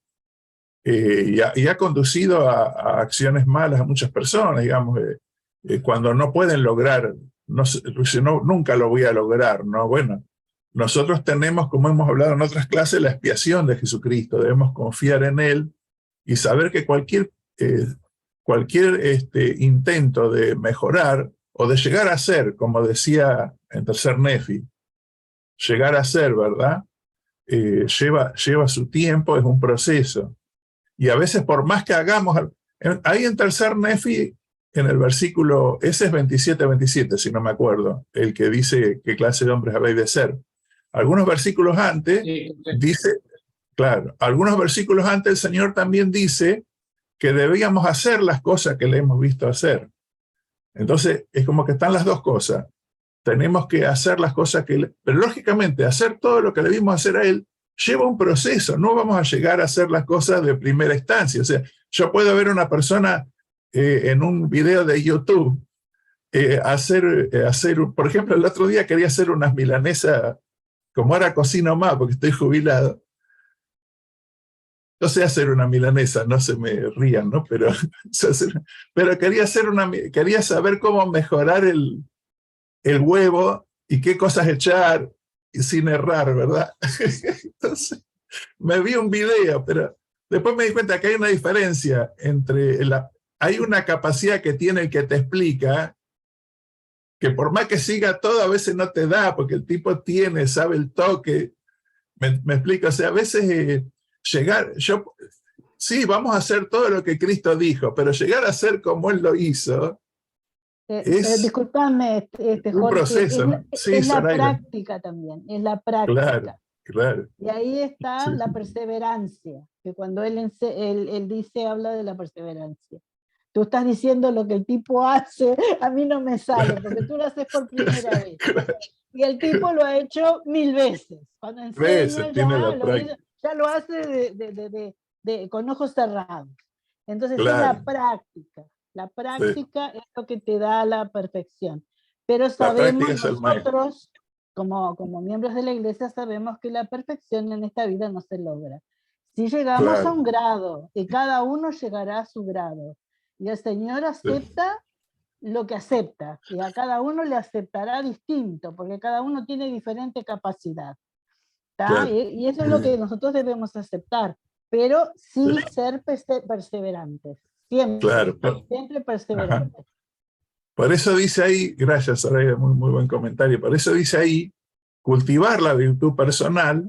y ha conducido a acciones malas a muchas personas, digamos, cuando no pueden lograr, nunca lo voy a lograr, ¿no? Bueno, nosotros tenemos, como hemos hablado en otras clases, la expiación de Jesucristo. Debemos confiar en Él y saber que cualquier intento de mejorar o de llegar a ser, como decía en Tercer Nefi, llegar a ser, ¿verdad? Lleva su tiempo, es un proceso. Y a veces por más que hagamos, ahí en Tercer Nefi, en el versículo, ese es 27-27, si no me acuerdo, el que dice qué clase de hombres habéis de ser. Algunos versículos antes Claro, algunos versículos antes el Señor también dice que debíamos hacer las cosas que le hemos visto hacer. Entonces, es como que están las dos cosas. Tenemos que hacer las cosas pero lógicamente, hacer todo lo que le vimos hacer a él lleva un proceso. No vamos a llegar a hacer las cosas de primera instancia. O sea, yo puedo ver a una persona en un video de YouTube por ejemplo, el otro día quería hacer unas milanesas, como ahora cocino más porque estoy jubilado. No sé hacer una milanesa, no se me rían, ¿no? Pero quería saber cómo mejorar el huevo y qué cosas echar sin errar, ¿verdad? Entonces, me vi un video, pero después me di cuenta que hay una diferencia entre hay una capacidad que tiene el que te explica, que por más que siga todo, a veces no te da, porque el tipo sabe el toque. Me explica, o sea, a veces sí, vamos a hacer todo lo que Cristo dijo, pero llegar a ser como Él lo hizo, disculpame, un Jorge, proceso. Sí, es la Zoraida. práctica también, es la práctica. Claro. Y ahí está Sí. la perseverancia, que cuando él dice, habla de la perseverancia. Tú estás diciendo lo que el tipo hace, a mí no me sale, porque tú lo haces por primera vez. Claro. Y el tipo lo ha hecho 1000 veces. Cuando enseña ya lo hace con ojos cerrados. Entonces es la práctica. La práctica es lo que te da la perfección. Pero sabemos nosotros, como miembros de la iglesia, sabemos que la perfección en esta vida no se logra. Si llegamos a un grado, y cada uno llegará a su grado, y el Señor acepta lo que acepta, y a cada uno le aceptará distinto, porque cada uno tiene diferente capacidad. Claro. Y eso es lo que nosotros debemos aceptar, pero sí ser perseverantes, siempre, siempre perseverantes. Ajá. Por eso dice ahí, gracias Soraya, muy buen comentario, por eso dice ahí, cultivar la virtud personal,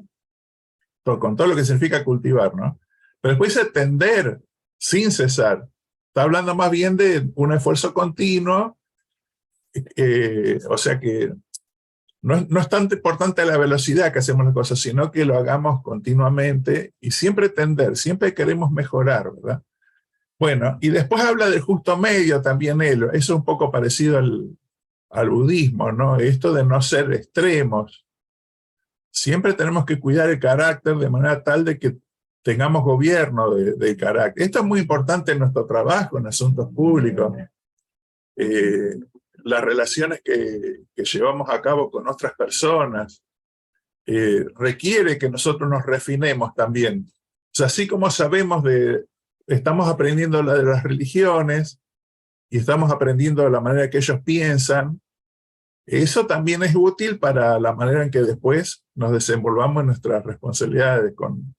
con todo lo que significa cultivar, ¿no? Pero después dice tender sin cesar. Está hablando más bien de un esfuerzo continuo, o sea que no es tan importante la velocidad que hacemos las cosas, sino que lo hagamos continuamente y siempre tender, siempre queremos mejorar, ¿verdad? Bueno, y después habla del justo medio también él, eso es un poco parecido al budismo, ¿no? Esto de no ser extremos. Siempre tenemos que cuidar el carácter de manera tal de que tengamos gobierno del carácter. Esto es muy importante en nuestro trabajo, en asuntos públicos. Las relaciones que llevamos a cabo con otras personas requiere que nosotros nos refinemos también. O sea, así como sabemos estamos aprendiendo de las religiones y estamos aprendiendo la manera que ellos piensan, eso también es útil para la manera en que después nos desenvolvamos en nuestras responsabilidades con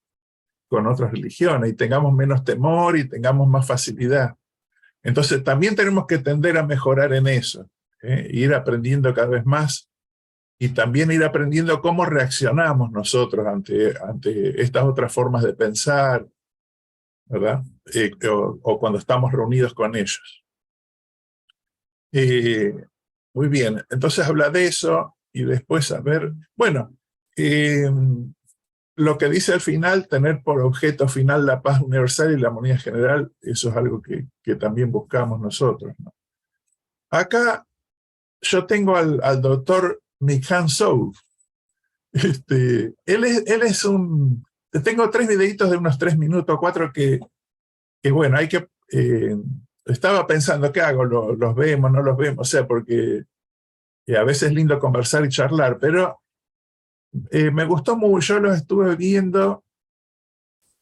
otras religiones y tengamos menos temor y tengamos más facilidad. Entonces también tenemos que tender a mejorar en eso, ir aprendiendo cada vez más y también ir aprendiendo cómo reaccionamos nosotros ante estas otras formas de pensar, ¿verdad? O cuando estamos reunidos con ellos. Muy bien, entonces habla de eso y después a ver, bueno, lo que dice al final, tener por objeto final la paz universal y la armonía general, eso es algo que también buscamos nosotros, ¿no? Acá yo tengo al doctor Mikhan Sou. Él es tengo 3 videitos de unos 3 minutos, 4 que bueno, hay que... estaba pensando, ¿qué hago? ¿Los vemos, no los vemos? O sea, porque a veces es lindo conversar y charlar, pero me gustó mucho, yo los estuve viendo.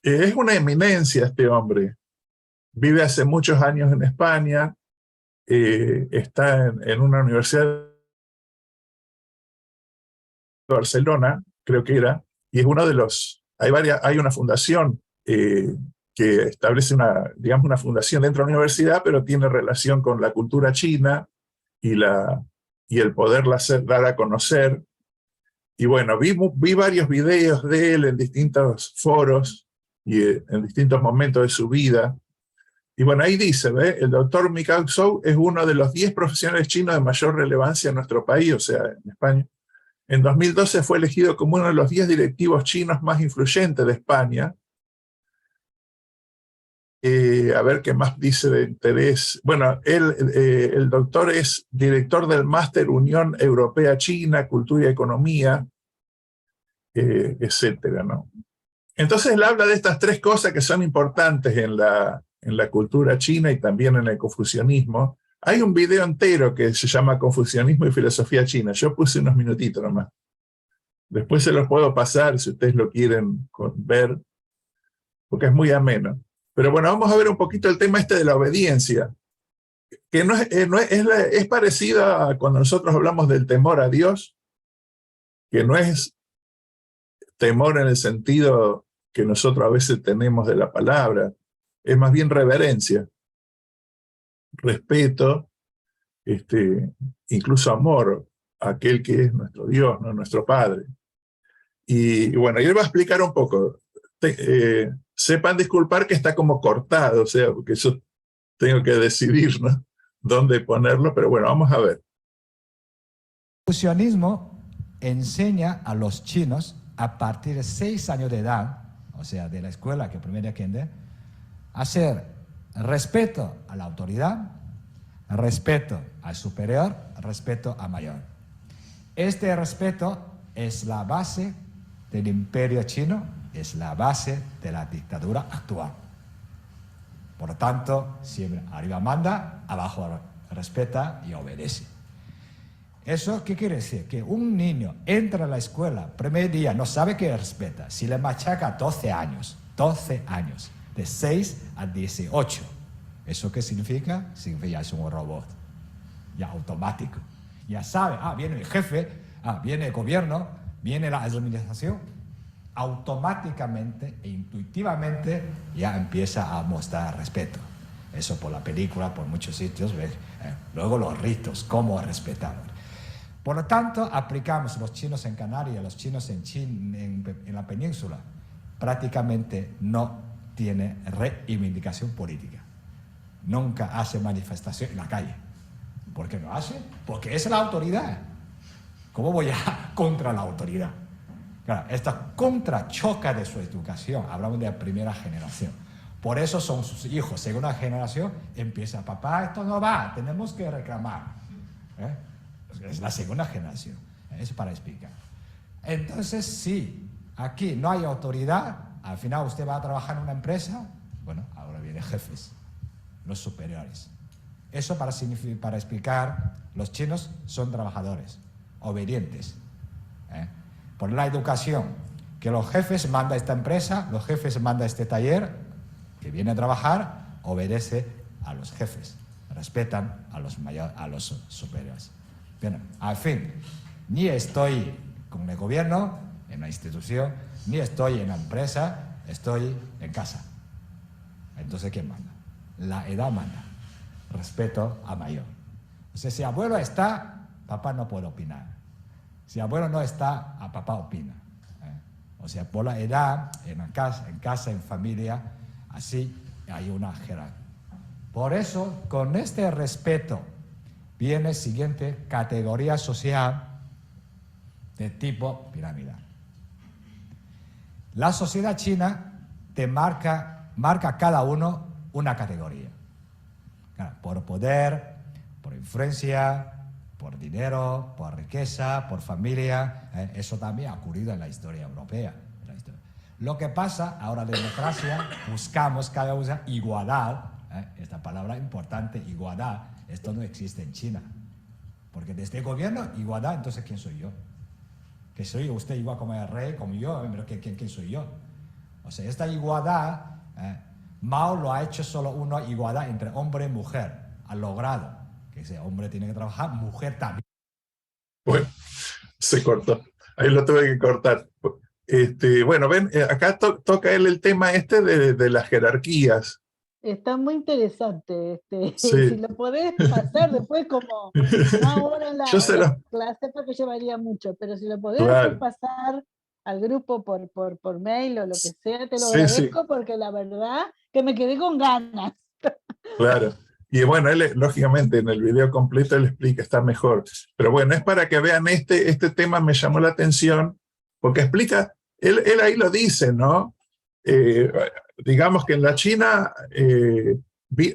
Es una eminencia este hombre. Vive hace muchos años en España, está en una universidad de Barcelona, creo que era, y es uno de los... Hay una fundación que establece una fundación dentro de la universidad, pero tiene relación con la cultura china y el poderla dar a conocer. Y bueno, vi varios videos de él en distintos foros y en distintos momentos de su vida. Y bueno, ahí dice, ¿ve? El doctor Mikhan Sou es uno de los 10 profesionales chinos de mayor relevancia en nuestro país, o sea, en España. En 2012 fue elegido como uno de los 10 directivos chinos más influyentes de España. A ver qué más dice de interés. Bueno, el doctor es director del Máster Unión Europea-China, Cultura y Economía, etcétera, ¿no? Entonces él habla de estas tres cosas que son importantes en la cultura china y también en el confucianismo. Hay un video entero que se llama Confucianismo y Filosofía China. Yo puse unos minutitos nomás. Después se los puedo pasar si ustedes lo quieren ver, porque es muy ameno. Pero bueno, vamos a ver un poquito el tema este de la obediencia, que es parecido a cuando nosotros hablamos del temor a Dios, que no es temor en el sentido que nosotros a veces tenemos de la palabra, es más bien reverencia, respeto, incluso amor a aquel que es nuestro Dios, ¿no? Nuestro Padre. Y bueno, yo les voy a explicar un poco. Sepan disculpar que está como cortado, o sea, porque yo tengo que decidir, ¿no?, dónde ponerlo, pero bueno, vamos a ver. El confucianismo enseña a los chinos a partir de 6 años de edad, o sea, de la escuela que primero kinder, a hacer respeto a la autoridad, respeto al superior, respeto al mayor. Este respeto es la base del imperio chino, es la base de la dictadura actual. Por lo tanto, siempre arriba manda, abajo respeta y obedece. ¿Eso qué quiere decir? Que un niño entra a la escuela, primer día, no sabe qué respeta. Si le machaca 12 años, de 6 a 18. ¿Eso qué significa? Significa ya es un robot, ya automático. Ya sabe, viene el jefe, viene el gobierno, viene la administración. Automáticamente e intuitivamente ya empieza a mostrar respeto. Eso por la película, por muchos sitios, ¿ves? Luego los ritos, cómo respetar. Por lo tanto, aplicamos los chinos en Canarias, los chinos en la península, prácticamente no tiene reivindicación política. Nunca hace manifestación en la calle. ¿Por qué no hace? Porque es la autoridad. ¿Cómo voy a contra la autoridad? Claro, esta contrachoca de su educación, hablamos de la primera generación. Por eso son sus hijos, segunda generación, empieza, papá, esto no va, tenemos que reclamar. Es la segunda generación, es para explicar. Entonces, sí, aquí no hay autoridad, al final usted va a trabajar en una empresa, bueno, ahora vienen jefes, los superiores. Eso para explicar, los chinos son trabajadores, obedientes. Por la educación, que los jefes mandan esta empresa, los jefes mandan este taller, que viene a trabajar, obedece a los jefes, respetan a los superiores. Bien, al fin, ni estoy con el gobierno, en la institución, ni estoy en la empresa, estoy en casa. Entonces, ¿quién manda? La edad manda. Respeto a mayor. O sea, si abuelo está, papá no puede opinar. Si abuelo no está, a papá opina. O sea, por la edad, en casa, en familia, así hay una jerarquía. Por eso, con este respeto, viene siguiente categoría social de tipo piramidal. La sociedad china te marca cada uno una categoría. Por poder, por influencia, por dinero, por riqueza, por familia. Eso también ha ocurrido en la historia europea. Lo que pasa, ahora democracia, buscamos cada uno igualdad. Esta palabra importante, igualdad, esto no existe en China. Porque desde el gobierno, igualdad, entonces ¿quién soy yo? ¿Que soy usted igual como el rey, como yo? Pero ¿quién soy yo? O sea, esta igualdad, Mao lo ha hecho solo una igualdad entre hombre y mujer. Ha logrado que ese hombre tiene que trabajar, mujer también. Bueno, se cortó. Ahí lo tuve que cortar. Bueno, ven, acá toca él el tema de las jerarquías. Está muy interesante. Sí. Si lo podés pasar después como ahora en la clase, porque llevaría mucho, pero si lo podés después pasar al grupo por mail o lo que sea, te lo agradezco porque la verdad que me quedé con ganas. Claro. Y bueno, él, lógicamente, en el video completo él explica, está mejor. Pero bueno, es para que vean este tema, me llamó la atención, porque explica, él ahí lo dice, ¿no? Digamos que en la China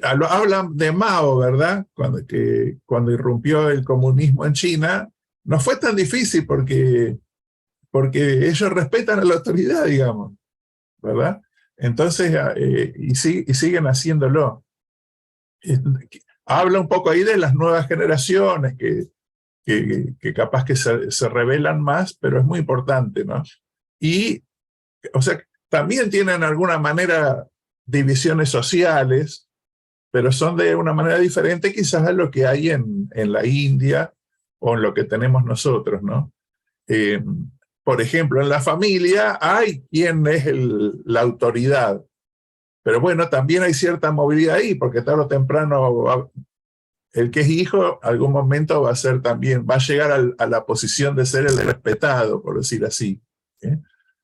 hablan de Mao, ¿verdad? Cuando irrumpió el comunismo en China, no fue tan difícil porque ellos respetan a la autoridad, digamos, ¿verdad? Entonces, y siguen haciéndolo. Habla un poco ahí de las nuevas generaciones que capaz que se rebelan más, pero es muy importante, ¿no? Y, o sea, también tienen de alguna manera divisiones sociales, pero son de una manera diferente quizás a lo que hay en la India o en lo que tenemos nosotros, ¿no? Por ejemplo, en la familia hay quien es la autoridad, pero bueno, también hay cierta movilidad ahí, porque tarde o temprano el que es hijo, algún momento va a llegar a la posición de ser el respetado, por decir así.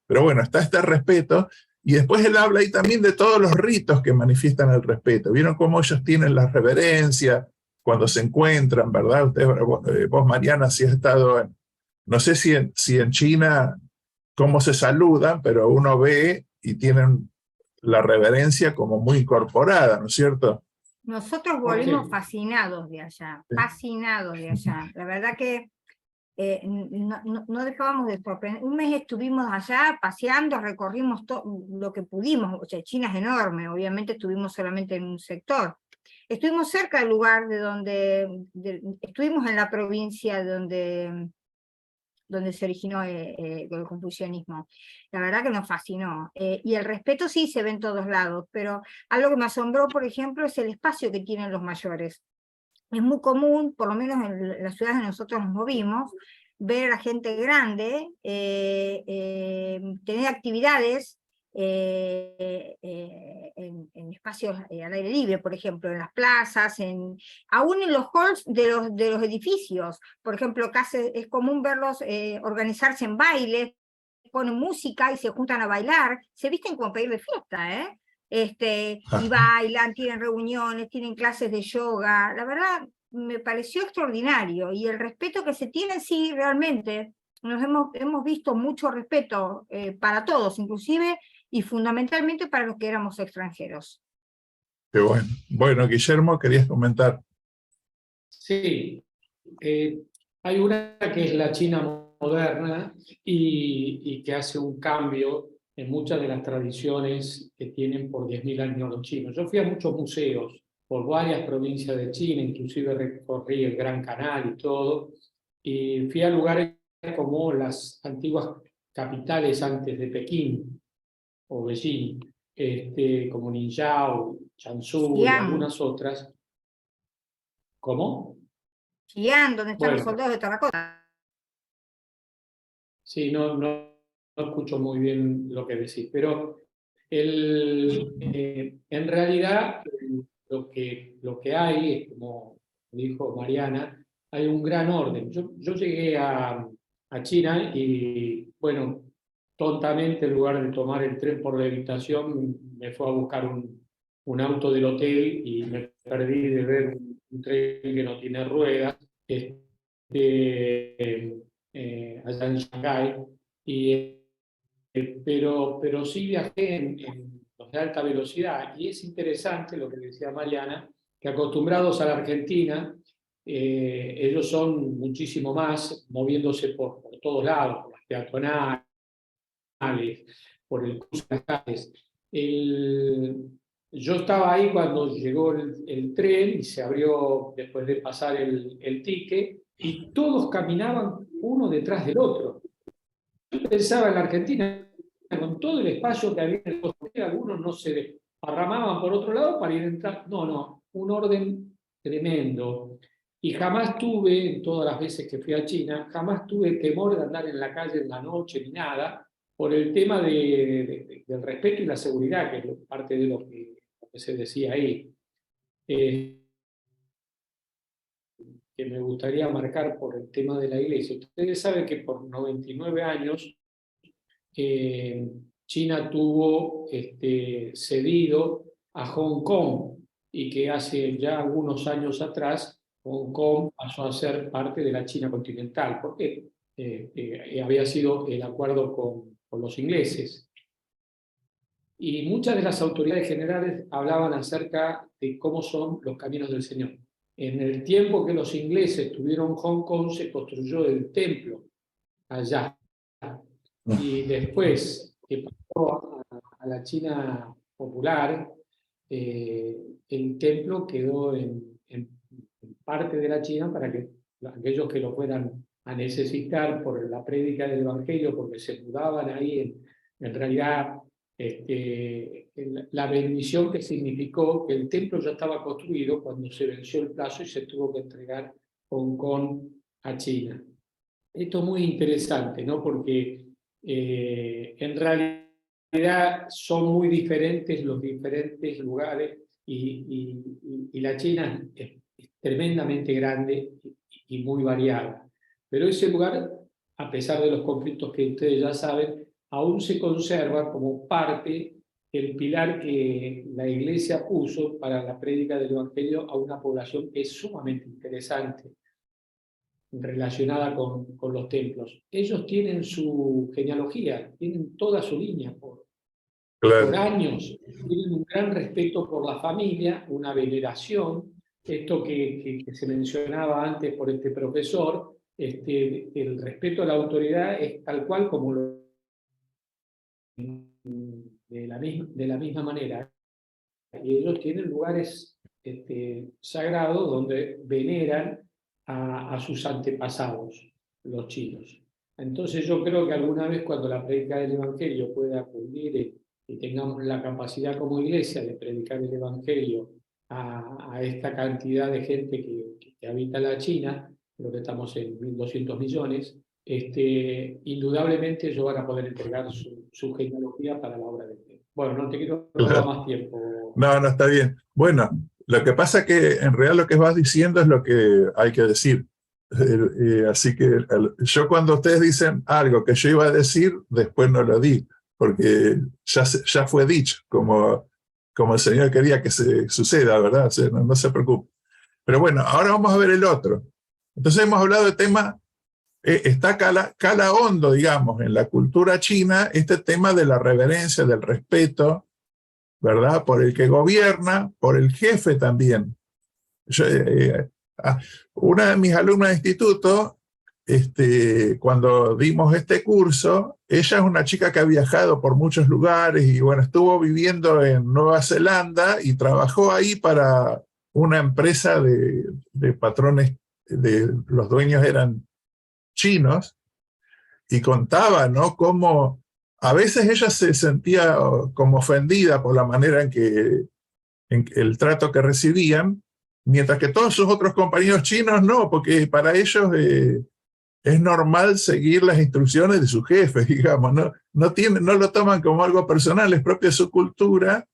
Pero bueno, está este respeto, y después él habla ahí también de todos los ritos que manifiestan el respeto. ¿Vieron cómo ellos tienen la reverencia cuando se encuentran, verdad? Vos, Mariana, si has estado no sé si en China cómo se saludan, pero uno ve y tienen la reverencia como muy incorporada, ¿no es cierto? Nosotros volvimos fascinados de allá, fascinados de allá. La verdad que no dejábamos de sorprender. Un mes estuvimos allá paseando, recorrimos lo que pudimos. O sea, China es enorme, obviamente estuvimos solamente en un sector. Estuvimos cerca del lugar estuvimos en la provincia donde se originó el confucianismo. La verdad que nos fascinó. Y el respeto sí se ve en todos lados, pero algo que me asombró, por ejemplo, es el espacio que tienen los mayores. Es muy común, por lo menos en las ciudades donde nosotros nos movimos, ver a gente grande tener actividades en espacios al aire libre, por ejemplo, en las plazas, aún en los halls de los edificios. Por ejemplo, casi es común verlos organizarse en bailes, ponen música y se juntan a bailar, se visten como para ir de fiesta, ¿eh? Y bailan, tienen reuniones, tienen clases de yoga. La verdad, me pareció extraordinario, y el respeto que se tiene, sí, realmente, hemos visto mucho respeto para todos, inclusive y fundamentalmente para los que éramos extranjeros. Qué bueno. Bueno, Guillermo, querías comentar. Sí, hay una que es la China moderna y que hace un cambio en muchas de las tradiciones que tienen por 10.000 años los chinos. Yo fui a muchos museos por varias provincias de China, inclusive recorrí el Gran Canal y todo, y fui a lugares como las antiguas capitales antes de Pekín o Beijing, como Ningzhou, Changshu y algunas otras. ¿Cómo? Xi'an, donde están los soldados de terracota. Sí, no escucho muy bien lo que decís, pero en realidad lo que hay es, como dijo Mariana, hay un gran orden. Yo llegué a China y, bueno, tontamente, en lugar de tomar el tren por levitación, me fue a buscar un auto del hotel y me perdí de ver un tren que no tiene ruedas. Allá en Shanghái, pero sí viajé en los de alta velocidad, y es interesante lo que decía Mariana, que acostumbrados a la Argentina, ellos son muchísimo más, moviéndose por todos lados, por las peatonales, por el cruce de las calles. Yo estaba ahí cuando llegó el tren y se abrió después de pasar el ticket, y todos caminaban uno detrás del otro. Yo pensaba en la Argentina, con todo el espacio que había en el coste, algunos no se desparramaban por otro lado para ir a entrar. No, un orden tremendo. Y jamás tuve, en todas las veces que fui a China, jamás tuve temor de andar en la calle en la noche ni nada, por el tema del respeto y la seguridad, que es parte de lo que se decía ahí. Que me gustaría marcar por el tema de la iglesia. Ustedes saben que por 99 años China tuvo cedido a Hong Kong, y que hace ya algunos años atrás Hong Kong pasó a ser parte de la China continental, porque había sido el acuerdo con los ingleses. Y muchas de las autoridades generales hablaban acerca de cómo son los caminos del Señor. En el tiempo que los ingleses tuvieron Hong Kong, se construyó el templo allá. Y después que pasó a la China popular, el templo quedó en parte de la China para que aquellos que lo fueran a necesitar por la prédica del Evangelio, porque se mudaban ahí, en realidad la bendición que significó que el templo ya estaba construido cuando se venció el plazo y se tuvo que entregar Hong Kong a China. Esto es muy interesante, ¿no? Porque en realidad son muy diferentes los diferentes lugares y la China es tremendamente grande y muy variada. Pero ese lugar, a pesar de los conflictos que ustedes ya saben, aún se conserva como parte del pilar que la Iglesia puso para la prédica del Evangelio a una población que es sumamente interesante, relacionada con los templos. Ellos tienen su genealogía, tienen toda su línea por años, tienen un gran respeto por la familia, una veneración, esto que se mencionaba antes por este profesor, el respeto a la autoridad es tal cual como de la misma manera. Y ellos tienen lugares sagrados donde veneran a sus antepasados, los chinos. Entonces yo creo que alguna vez cuando la prédica del Evangelio pueda acudir y tengamos la capacidad como iglesia de predicar el Evangelio a esta cantidad de gente que habita la China, creo que estamos en 1.200 millones, indudablemente ellos van a poder entregar su genealogía para la obra de Dios. Bueno, no te quiero robar más tiempo. No, está bien. Bueno, lo que pasa es que en realidad lo que vas diciendo es lo que hay que decir. Así que yo cuando ustedes dicen algo que yo iba a decir, después no lo di, porque ya fue dicho, como el Señor quería que se suceda, ¿verdad? O sea, no se preocupe. Pero bueno, ahora vamos a ver el otro. Entonces hemos hablado de tema, está cala hondo, digamos, en la cultura china, este tema de la reverencia, del respeto, ¿verdad? Por el que gobierna, por el jefe también. Una de mis alumnas de instituto, cuando dimos este curso, ella es una chica que ha viajado por muchos lugares y bueno, estuvo viviendo en Nueva Zelanda y trabajó ahí para una empresa de patrones, los dueños eran chinos, y contaba, ¿no?, cómo a veces ella se sentía como ofendida por la manera en que el trato que recibían, mientras que todos sus otros compañeros chinos no, porque para ellos es normal seguir las instrucciones de su jefe, digamos, no lo toman como algo personal, es propia de su cultura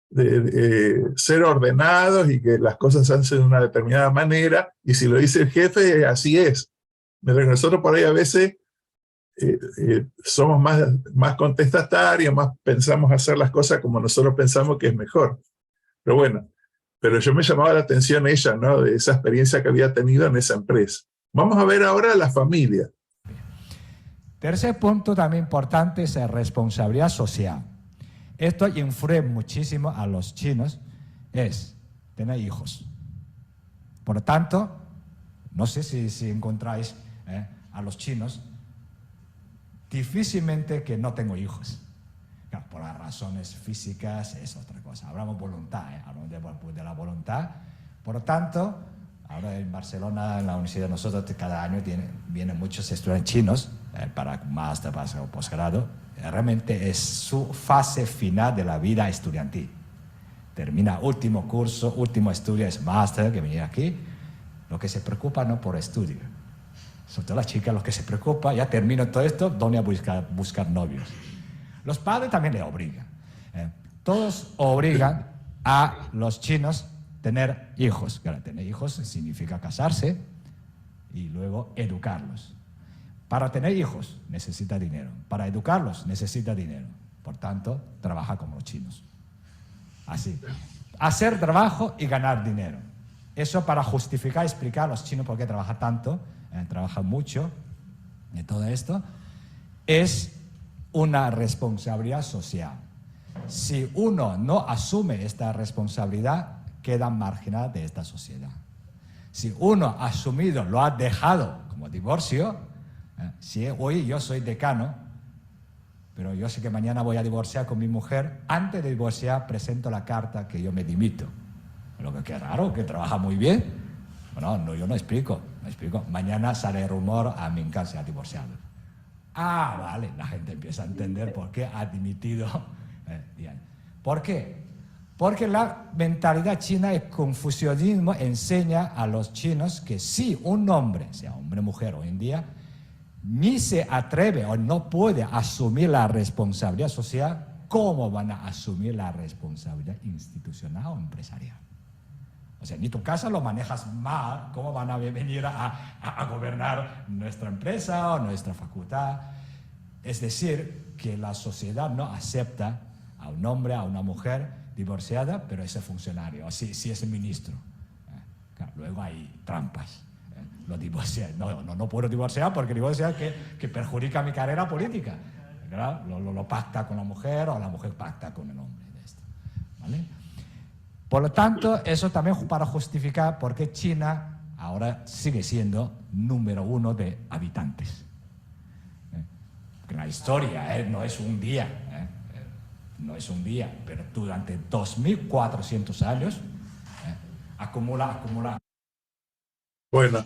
de ser ordenados y que las cosas se hacen de una determinada manera, y si lo dice el jefe, así es. Mientras que nosotros por ahí a veces somos más contestatarios, más pensamos hacer las cosas como nosotros pensamos que es mejor. Pero bueno, pero yo me llamaba la atención ella, ¿no?, de esa experiencia que había tenido en esa empresa. Vamos a ver ahora la familia. Tercer punto también importante es la responsabilidad social. Esto influye muchísimo a los chinos, es tener hijos. Por lo tanto, no sé si encontráis a los chinos, difícilmente que no tengo hijos. Claro, por las razones físicas es otra cosa. Hablamos voluntad, hablamos de la voluntad. Por lo tanto, ahora en Barcelona, en la universidad de nosotros, cada año vienen muchos estudiantes chinos para máster, para posgrado. Realmente es su fase final de la vida estudiantil. Termina último curso, último estudio, es máster, que viene aquí. Lo que se preocupa no por estudio. Sobre todo las chicas, lo que se preocupa, ya termino todo esto, ¿dónde a buscar novios? Los padres también le obligan. Todos obligan a los chinos tener hijos. Claro, tener hijos significa casarse y luego educarlos. Para tener hijos necesita dinero. Para educarlos necesita dinero. Por tanto, trabaja como los chinos. Así. hacer trabajo y ganar dinero. Eso para justificar, explicar a los chinos por qué trabajan tanto, trabajan mucho, de todo esto, es una responsabilidad social. Si uno no asume esta responsabilidad, queda marginal de esta sociedad. Si uno ha asumido, lo ha dejado como divorcio, si hoy yo soy decano, pero yo sé que mañana voy a divorciar con mi mujer, antes de divorciar presento la carta que yo me dimito. Lo que es raro, que trabaja muy bien. Bueno, no, yo no explico. Mañana sale el rumor, a mi casa se ha divorciado. Ah, vale, la gente empieza a entender por qué ha dimitido. ¿Por qué? Porque la mentalidad china, el confucianismo, enseña a los chinos que si un hombre, sea hombre o mujer hoy en día, ni se atreve o no puede asumir la responsabilidad social, ¿cómo van a asumir la responsabilidad institucional o empresarial? O sea, ni tu casa lo manejas mal, ¿cómo van a venir a gobernar nuestra empresa o nuestra facultad? Es decir, que la sociedad no acepta a un hombre, a una mujer divorciada, pero ese funcionario, si es ministro. Claro, luego hay trampas. Lo divorciar. No puedo divorciar porque divorciar que perjudica mi carrera política. Claro, lo pacta con la mujer o la mujer pacta con el hombre. De esto, ¿vale? Por lo tanto, eso también para justificar por qué China ahora sigue siendo número 1 de habitantes. La historia no es un día, no es un día, pero durante 2.400 años acumula. Bueno,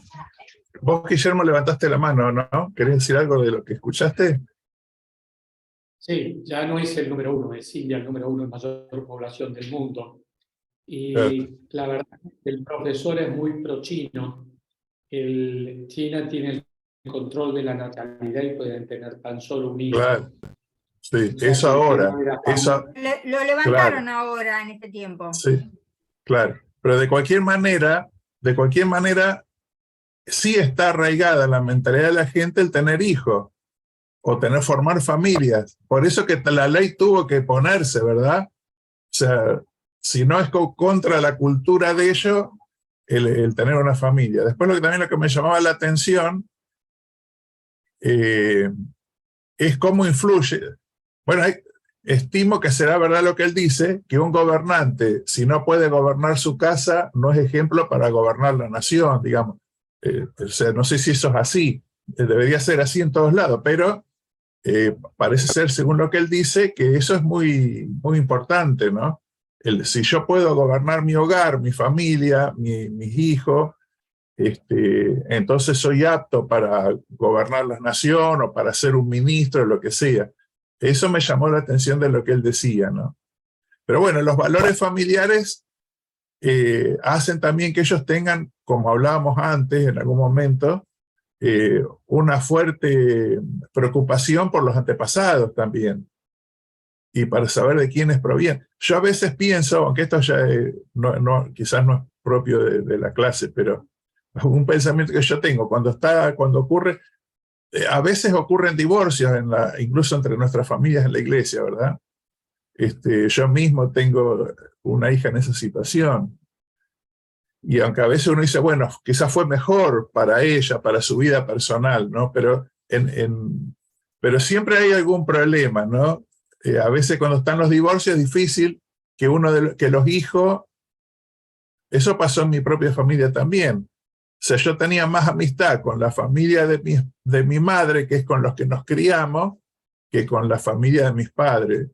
vos, Guillermo, levantaste la mano, ¿no? ¿Querés decir algo de lo que escuchaste? Sí, ya no es el número 1, es India el número 1 en mayor población del mundo. Y la verdad, el profesor es muy pro-chino. China tiene el control de la natalidad y pueden tener tan solo un hijo. Claro. Sí, eso ahora. Lo levantaron ahora en este tiempo. Sí, claro. Pero de cualquier manera, sí está arraigada en la mentalidad de la gente el tener hijos o formar familias. Por eso que la ley tuvo que ponerse, ¿verdad? O sea, si no es contra la cultura de ellos, el tener una familia. Después también lo que me llamaba la atención es cómo influye. Bueno, estimo que será verdad lo que él dice, que un gobernante, si no puede gobernar su casa, no es ejemplo para gobernar la nación, digamos. O sea, no sé si eso es así, debería ser así en todos lados, pero parece ser, según lo que él dice, que eso es muy, muy importante, ¿no? Si yo puedo gobernar mi hogar, mi familia, mis hijos, entonces soy apto para gobernar la nación o para ser un ministro, lo que sea. Eso me llamó la atención de lo que él decía, ¿no? Pero bueno, los valores familiares hacen también que ellos tengan, como hablábamos antes en algún momento, una fuerte preocupación por los antepasados también, y para saber de quiénes provienen. Yo a veces pienso, aunque esto ya quizás no es propio de la clase, pero un pensamiento que yo tengo, cuando ocurre, a veces ocurren divorcios, incluso entre nuestras familias en la iglesia, ¿verdad? Yo mismo tengo una hija en esa situación. Y aunque a veces uno dice, bueno, quizás fue mejor para ella, para su vida personal, ¿no? Pero siempre hay algún problema, ¿no? A veces cuando están los divorcios es difícil que los hijos... Eso pasó en mi propia familia también. O sea, yo tenía más amistad con la familia de mi madre, que es con los que nos criamos, que con la familia de mis padres.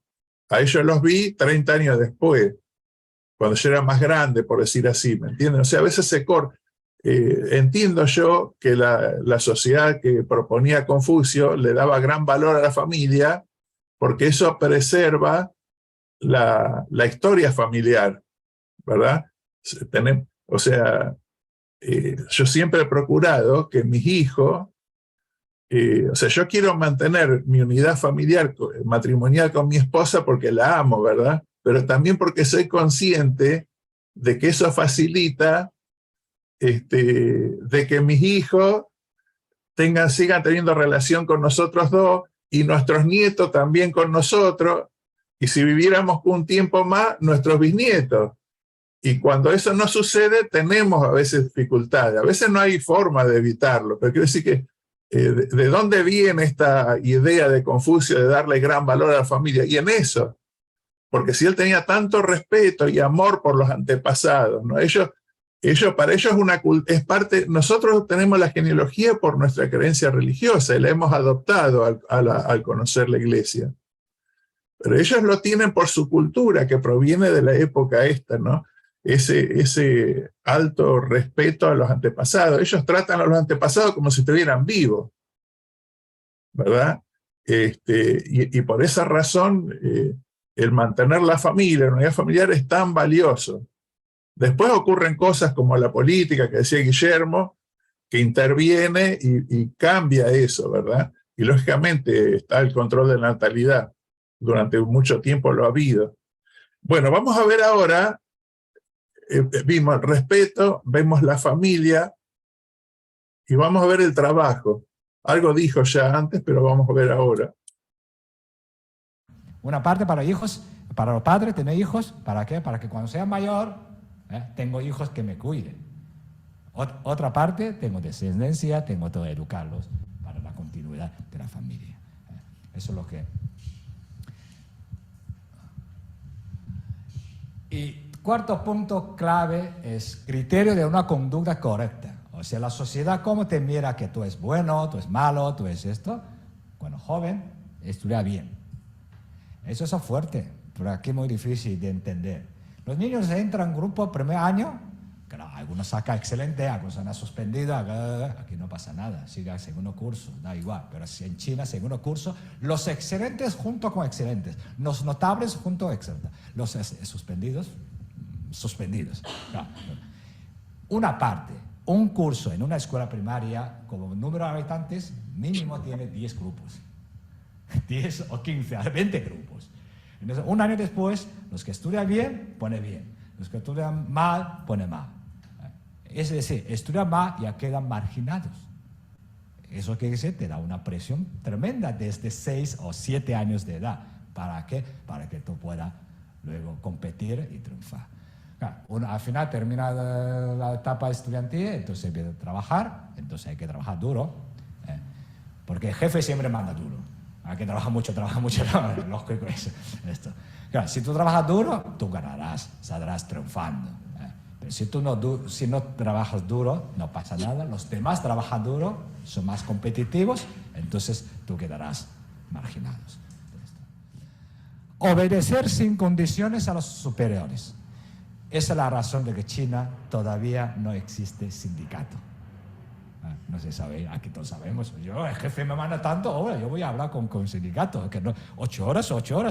A ellos los vi 30 años después, cuando yo era más grande, por decir así, ¿me entienden? O sea, a veces se corta. Entiendo yo que la sociedad que proponía Confucio le daba gran valor a la familia, porque eso preserva la historia familiar, ¿verdad? O sea, yo siempre he procurado que mis hijos, o sea, yo quiero mantener mi unidad familiar, matrimonial con mi esposa porque la amo, ¿verdad? Pero también porque soy consciente de que eso facilita de que mis hijos sigan teniendo relación con nosotros dos y nuestros nietos también con nosotros, y si viviéramos un tiempo más, nuestros bisnietos. Y cuando eso no sucede, tenemos a veces dificultades. A veces no hay forma de evitarlo, pero quiero decir que ¿de dónde viene esta idea de Confucio de darle gran valor a la familia? Y en eso, porque si él tenía tanto respeto y amor por los antepasados, ¿no? Para ellos es parte, nosotros tenemos la genealogía por nuestra creencia religiosa y la hemos adoptado al conocer la iglesia. Pero ellos lo tienen por su cultura, que proviene de la época esta, ¿no? Ese alto respeto a los antepasados. Ellos tratan a los antepasados como si estuvieran vivos, ¿verdad? Y por esa razón, el mantener la familia, la unidad familiar es tan valioso. Después ocurren cosas como la política, que decía Guillermo, que interviene y cambia eso, ¿verdad? Y lógicamente está el control de la natalidad. Durante mucho tiempo lo ha habido. Bueno, vamos a ver ahora, vimos el respeto, vemos la familia y vamos a ver el trabajo. Algo dijo ya antes, pero vamos a ver ahora. Una parte para hijos, para los padres, tener hijos, ¿para qué? Para que cuando sea mayor, tengo hijos que me cuiden. Otra parte, tengo descendencia, tengo que educarlos para la continuidad de la familia. Eso es lo que... Y cuarto punto clave es criterio de una conducta correcta. O sea, la sociedad cómo te mira que tú es bueno, tú es malo, tú es esto. Cuando joven, estudia bien. Eso es fuerte, pero aquí es muy difícil de entender. Los niños entran en grupo primer año, claro, algunos sacan excelente, algunos han suspendido, aquí no pasa nada, siga segundo curso, da igual. Pero si en China, segundo curso, los excelentes junto con excelentes, los notables junto con excelentes, los suspendidos, suspendidos. Claro. Una parte, un curso en una escuela primaria, como número de habitantes, mínimo tiene 10 grupos. 10 o 15, 20 grupos. Entonces, un año después, los que estudian bien, pone bien. Los que estudian mal, pone mal. Es decir, estudian mal y ya quedan marginados. Eso que dice, te da una presión tremenda desde 6 o 7 años de edad. ¿Para qué? Para que tú puedas luego competir y triunfar. Claro, al final termina la etapa estudiantil, entonces empieza a trabajar, entonces hay que trabajar duro, porque el jefe siempre manda duro. Hay que trabajar mucho, lógico es esto. Claro, si tú trabajas duro, tú ganarás, saldrás triunfando. Pero si no trabajas duro, no pasa nada. Los demás trabajan duro, son más competitivos, entonces tú quedarás marginados. Obedecer sin condiciones a los superiores. Esa es la razón de que China todavía no existe sindicato. No se sabe, aquí todos sabemos. El jefe me manda tanto, ahora yo voy a hablar con sindicato. Que no, 8 horas,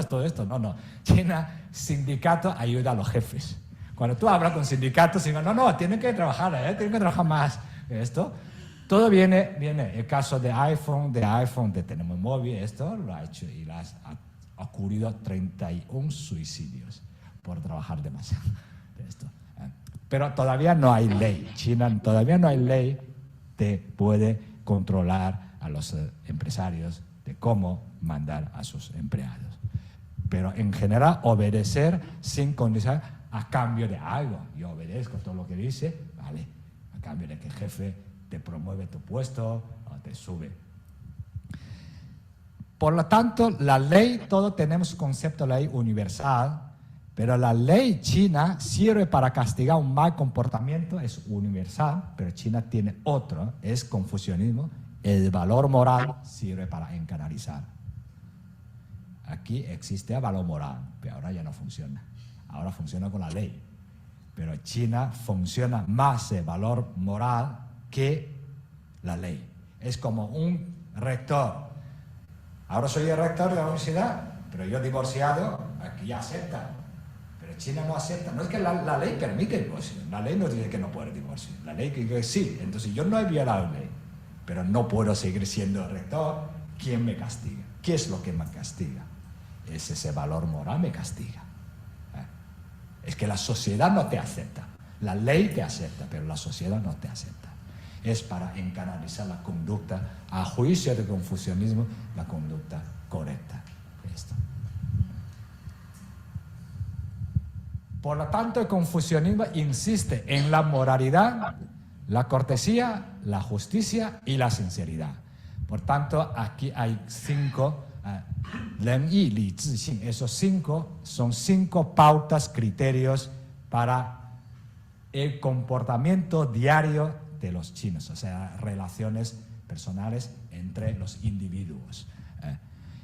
todo esto. No. China, sindicato ayuda a los jefes. Cuando tú hablas con sindicatos, digan, no, tienen que trabajar, tienen que trabajar más. Esto, todo viene, el caso de iPhone, de tenemos móvil, esto lo ha hecho y ha ocurrido 31 suicidios por trabajar demasiado. Esto. Pero todavía no hay ley. China todavía no hay ley que puede controlar a los empresarios de cómo mandar a sus empleados. Pero en general obedecer sin condiciones a cambio de algo. Yo obedezco todo lo que dice, vale, a cambio de que el jefe te promueve tu puesto o te sube. Por lo tanto, la ley, todos tenemos concepto de ley universal, pero la ley china sirve para castigar un mal comportamiento, es universal, pero China tiene otro, es confucianismo. El valor moral sirve para encanalizar. Aquí existe el valor moral, pero ahora ya no funciona. Ahora funciona con la ley. Pero en China funciona más el valor moral que la ley. Es como un rector. Ahora soy el rector de la universidad, pero yo divorciado, aquí ya aceptan. China no acepta, no es que la ley permite el divorcio, la ley no dice que no puede divorcio, la ley que sí, entonces yo no he violado la ley, pero no puedo seguir siendo rector. ¿Quién me castiga? ¿Qué es lo que me castiga? Es ese valor moral me castiga. Es que la sociedad no te acepta, la ley te acepta, pero la sociedad no te acepta. Es para encanalizar la conducta, a juicio de confucianismo, la conducta correcta. Esto. Por lo tanto, el confucianismo insiste en la moralidad, la cortesía, la justicia y la sinceridad. Por tanto, aquí hay 5, ren yi, li, zi, xin. Esos 5 son 5 pautas, criterios para el comportamiento diario de los chinos, o sea, relaciones personales entre los individuos.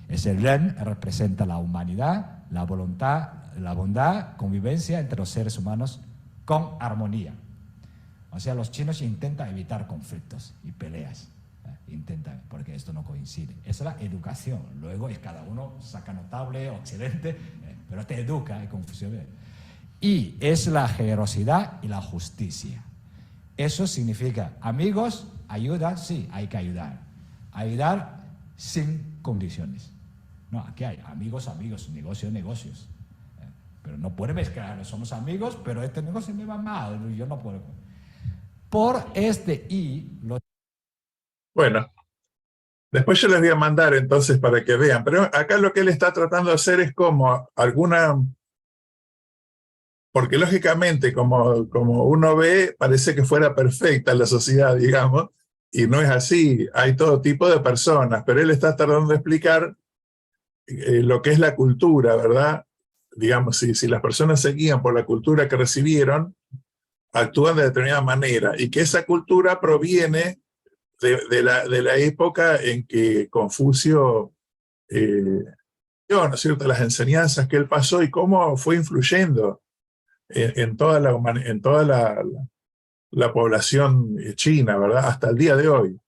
Ese ren representa la humanidad, la voluntad, la bondad, convivencia entre los seres humanos con armonía. O sea, los chinos intentan evitar conflictos y peleas. Intentan, porque esto no coincide. Esa es la educación. Luego es cada uno saca notable o excelente, pero te educa en confusión. Y es la generosidad y la justicia. Eso significa, amigos, ayuda, sí, hay que ayudar. Ayudar sin condiciones. No, aquí hay amigos, amigos, negocios, negocios. Pero no puede mezclar, somos amigos, pero este negocio me va mal, yo no puedo. Por este y... Bueno, después yo les voy a mandar entonces para que vean, pero acá lo que él está tratando de hacer es como alguna... Porque lógicamente, como uno ve, parece que fuera perfecta la sociedad, digamos, y no es así, hay todo tipo de personas, pero él está tratando de explicar lo que es la cultura, ¿verdad? Digamos, si las personas se guían por la cultura que recibieron, actúan de determinada manera, y que esa cultura proviene de la época en que Confucio dio, ¿no es cierto?, las enseñanzas que él pasó y cómo fue influyendo en toda la población china, ¿verdad? Hasta el día de hoy.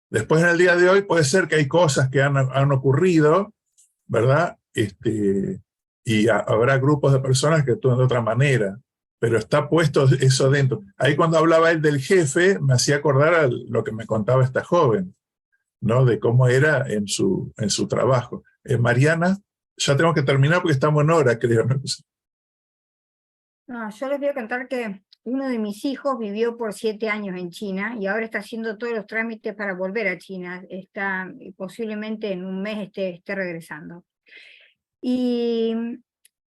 Después, en el día de hoy, puede ser que hay cosas que han ocurrido, ¿verdad? Y habrá grupos de personas que actúan de otra manera, pero está puesto eso dentro. Ahí cuando hablaba él del jefe, me hacía acordar a lo que me contaba esta joven, ¿no? De cómo era en su trabajo. Mariana, ya tengo que terminar porque estamos en hora, creo, ¿no? No, yo les voy a contar que uno de mis hijos vivió por 7 años en China y ahora está haciendo todos los trámites para volver a China. Está, posiblemente en un mes esté regresando. Y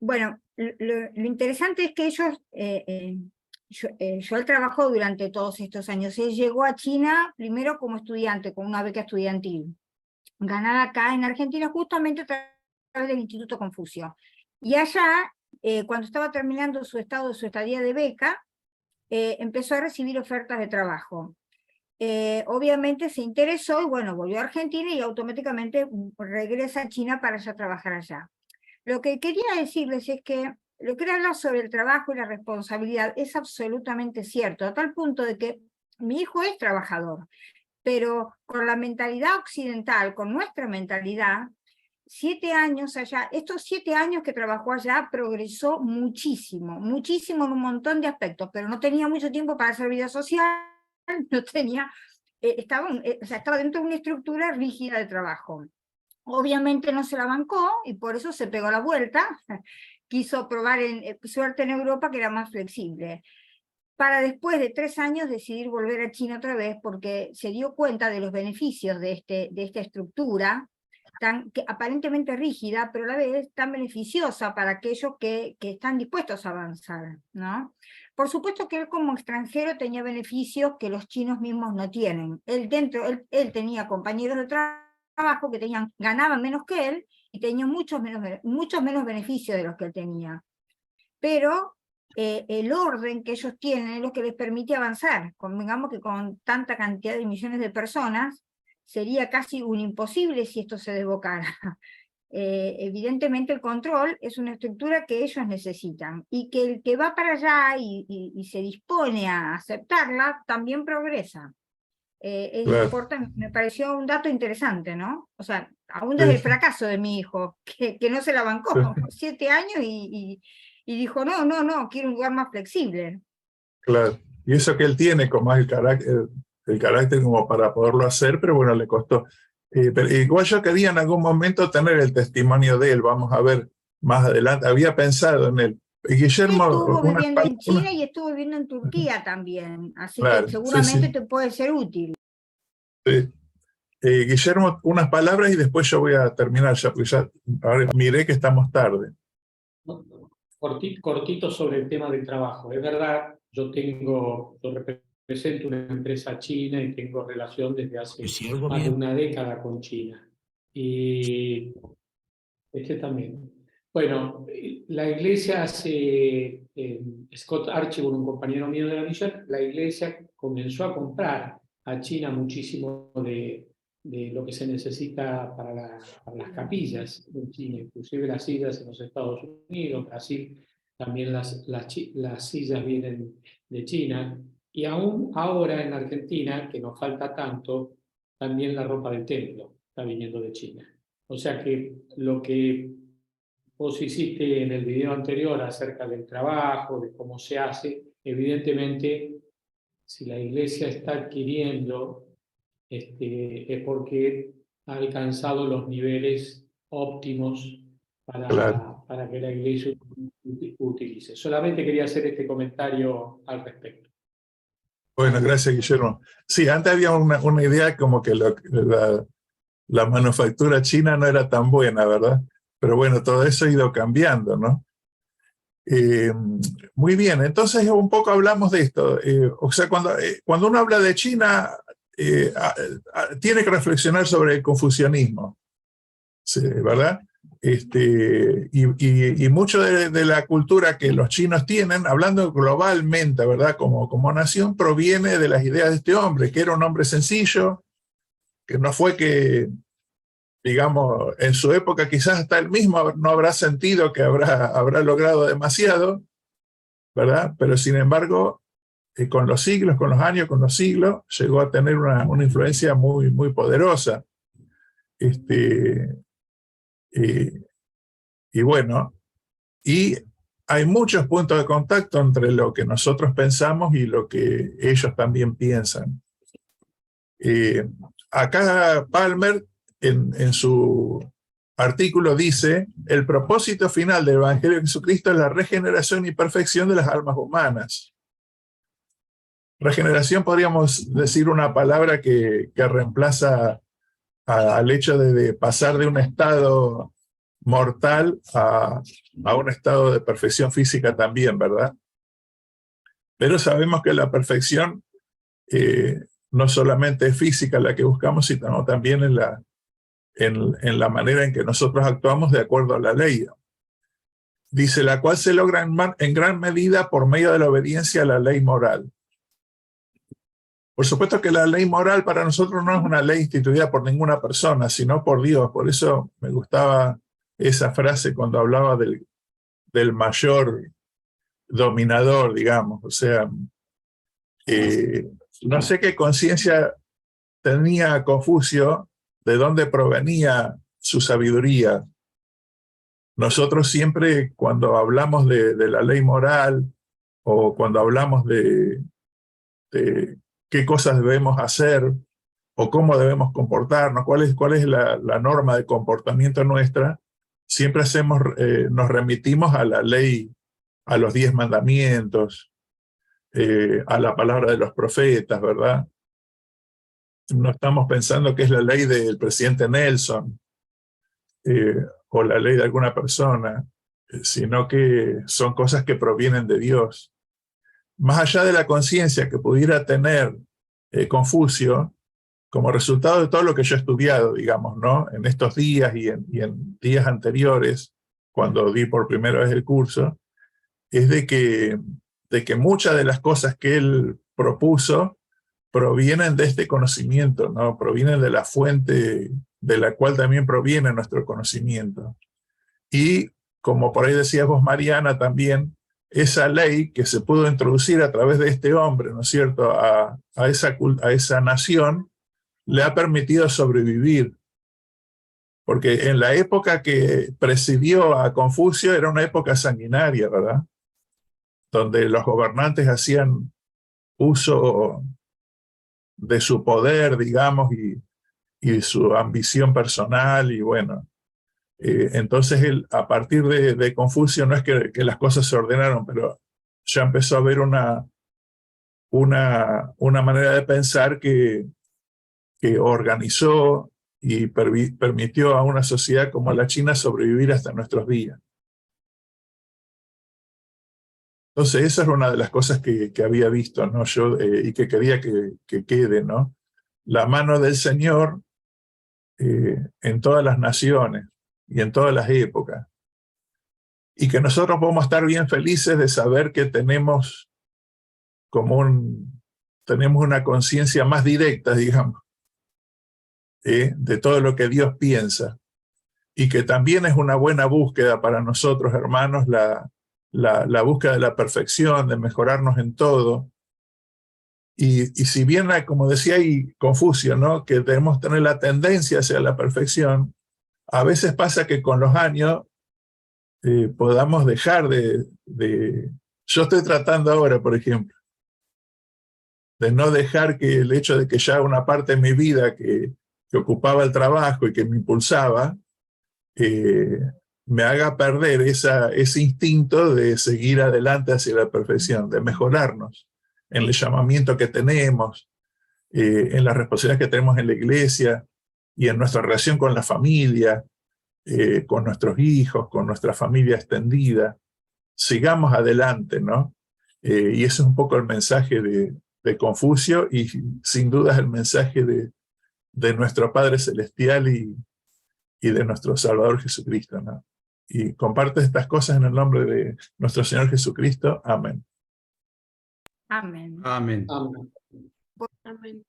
bueno, lo interesante es que ellos, él trabajó durante todos estos años. Él llegó a China primero como estudiante, con una beca estudiantil, ganada acá en Argentina justamente a través del Instituto Confucio. Y allá, cuando estaba terminando su estadía de beca, empezó a recibir ofertas de trabajo. Obviamente se interesó y bueno, volvió a Argentina y automáticamente regresa a China para ya trabajar allá. Lo que quería decirles es que lo que habla sobre el trabajo y la responsabilidad es absolutamente cierto, a tal punto de que mi hijo es trabajador, pero con la mentalidad occidental, con nuestra mentalidad, 7 años allá, estos 7 años que trabajó allá progresó muchísimo, muchísimo en un montón de aspectos, pero no tenía mucho tiempo para hacer vida social, no tenía, estaba dentro de una estructura rígida de trabajo. Obviamente no se la bancó y por eso se pegó la vuelta, quiso probar suerte en Europa, que era más flexible, para después de 3 años decidir volver a China otra vez porque se dio cuenta de los beneficios de esta estructura, que aparentemente rígida, pero a la vez tan beneficiosa para aquellos que están dispuestos a avanzar, ¿no? Por supuesto que él como extranjero tenía beneficios que los chinos mismos no tienen. Él tenía compañeros de trabajo que ganaban menos que él y tenían muchos menos beneficios de los que él tenía. Pero el orden que ellos tienen es lo que les permite avanzar. Digamos que con tanta cantidad de millones de personas, sería casi un imposible si esto se desbocara. Evidentemente el control es una estructura que ellos necesitan, y que el que va para allá y se dispone a aceptarla, también progresa. Claro. Me pareció un dato interesante, ¿no? O sea, aún desde el fracaso de mi hijo, que no se la bancó, 7 años y dijo, no, quiero un lugar más flexible. Claro, y eso que él tiene como el carácter como para poderlo hacer, pero bueno, le costó. Pero igual yo quería en algún momento tener el testimonio de él, vamos a ver más adelante, había pensado en él. Guillermo, estuvo viviendo en China y estuvo viviendo en Turquía también, así claro, que seguramente sí. te puede ser útil. Sí. Guillermo, unas palabras y después yo voy a terminar ya, porque ya ahora miré que estamos tarde. cortito sobre el tema del trabajo. Es verdad, yo represento una empresa china y tengo relación desde hace más de una década con China. Y también. Bueno, la iglesia hace, Scott Archibald, un compañero mío de la misión, la iglesia comenzó a comprar a China muchísimo de lo que se necesita para las capillas en China, inclusive las sillas en los Estados Unidos, Brasil, también las sillas vienen de China, y aún ahora en Argentina, que nos falta tanto, también la ropa del templo está viniendo de China. O sea que lo que vos hiciste en el video anterior acerca del trabajo, de cómo se hace, evidentemente, si la iglesia está adquiriendo, es porque ha alcanzado los niveles óptimos para que la iglesia utilice. Solamente quería hacer este comentario al respecto. Bueno, gracias, Guillermo. Sí, antes había una idea como que la manufactura china no era tan buena, ¿verdad? Pero bueno, todo eso ha ido cambiando, ¿no? Muy bien, entonces un poco hablamos de esto. O sea, cuando uno habla de China, tiene que reflexionar sobre el confucianismo, ¿sí? ¿Verdad? Y mucho de la cultura que los chinos tienen, hablando globalmente, ¿verdad? Como nación, proviene de las ideas de este hombre, que era un hombre sencillo, que no fue que, digamos, en su época quizás hasta él mismo no habrá sentido que habrá logrado demasiado, ¿verdad? Pero sin embargo, con los siglos, con los años, con los siglos, llegó a tener una influencia muy, muy poderosa. Y bueno, y hay muchos puntos de contacto entre lo que nosotros pensamos y lo que ellos también piensan. Acá Palmer, en su artículo, dice: el propósito final del Evangelio de Jesucristo es la regeneración y perfección de las almas humanas. Regeneración podríamos decir una palabra que reemplaza al hecho de pasar de un estado mortal a un estado de perfección física también, ¿verdad? Pero sabemos que la perfección no solamente es física la que buscamos, sino también en la manera en que nosotros actuamos de acuerdo a la ley. Dice, la cual se logra en gran medida por medio de la obediencia a la ley moral. Por supuesto que la ley moral para nosotros no es una ley instituida por ninguna persona, sino por Dios. Por eso me gustaba esa frase cuando hablaba del mayor dominador, digamos. O sea, no sé qué conciencia tenía Confucio, de dónde provenía su sabiduría. Nosotros siempre, cuando hablamos de la ley moral, o cuando hablamos de qué cosas debemos hacer, o cómo debemos comportarnos, cuál es la norma de comportamiento nuestra, siempre nos remitimos a la ley, a los 10 mandamientos, a la palabra de los profetas, ¿verdad? No estamos pensando que es la ley del presidente Nelson o la ley de alguna persona, sino que son cosas que provienen de Dios. Más allá de la conciencia que pudiera tener Confucio, como resultado de todo lo que yo he estudiado, digamos, ¿no? En estos días y en días anteriores, cuando di por primera vez el curso, es de que muchas de las cosas que él propuso provienen de este conocimiento, ¿no? Provienen de la fuente de la cual también proviene nuestro conocimiento. Y, como por ahí decías vos, Mariana, también, esa ley que se pudo introducir a través de este hombre, ¿no es cierto?, a esa nación, le ha permitido sobrevivir. Porque en la época que presidió a Confucio era una época sanguinaria, ¿verdad? Donde los gobernantes hacían uso de su poder, digamos, y su ambición personal, y bueno. Entonces él, a partir de Confucio, no es que las cosas se ordenaron, pero ya empezó a haber una manera de pensar que organizó y permitió a una sociedad como la China sobrevivir hasta nuestros días. Entonces esa es una de las cosas que había visto, ¿no? Yo, y que quería que quede, ¿no? La mano del Señor en todas las naciones y en todas las épocas. Y que nosotros podemos estar bien felices de saber que tenemos tenemos una conciencia más directa, digamos, de todo lo que Dios piensa. Y que también es una buena búsqueda para nosotros, hermanos, la búsqueda de la perfección, de mejorarnos en todo. Y si bien, como decía ahí Confucio, ¿no? Que debemos tener la tendencia hacia la perfección, a veces pasa que con los años podamos dejar Yo estoy tratando ahora, por ejemplo, de no dejar que el hecho de que ya una parte de mi vida que ocupaba el trabajo y que me impulsaba, me haga perder ese instinto de seguir adelante hacia la perfección, de mejorarnos en el llamamiento que tenemos, en las responsabilidades que tenemos en la iglesia y en nuestra relación con la familia, con nuestros hijos, con nuestra familia extendida. Sigamos adelante, ¿no? Y ese es un poco el mensaje de Confucio y sin duda es el mensaje de nuestro Padre Celestial y de nuestro Salvador Jesucristo, ¿no? Y comparte estas cosas en el nombre de nuestro Señor Jesucristo. Amén. Amén. Amén. Amén.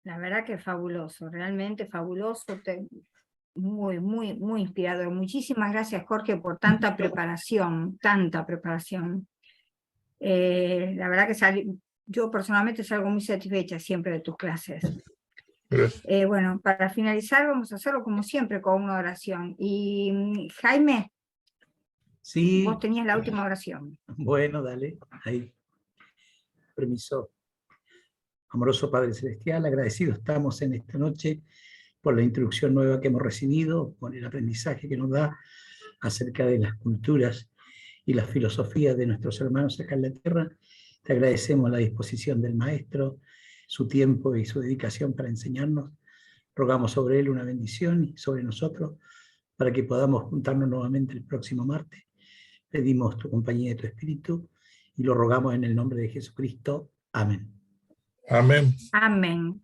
La verdad que fabuloso, realmente fabuloso, muy, muy, muy inspirador. Muchísimas gracias, Jorge, por tanta preparación, tanta preparación. La verdad que yo personalmente salgo muy satisfecha siempre de tus clases. Bueno, para finalizar vamos a hacerlo como siempre con una oración. Y Jaime, sí, vos tenías la última oración. Bueno, dale, ahí. Permiso. Amoroso Padre Celestial, agradecidos estamos en esta noche por la instrucción nueva que hemos recibido, por el aprendizaje que nos da acerca de las culturas y las filosofías de nuestros hermanos acá en la tierra. Te agradecemos la disposición del Maestro, su tiempo y su dedicación para enseñarnos. Rogamos sobre él una bendición y sobre nosotros para que podamos juntarnos nuevamente el próximo martes. Pedimos tu compañía y tu espíritu y lo rogamos en el nombre de Jesucristo. Amén. Amén. Amén.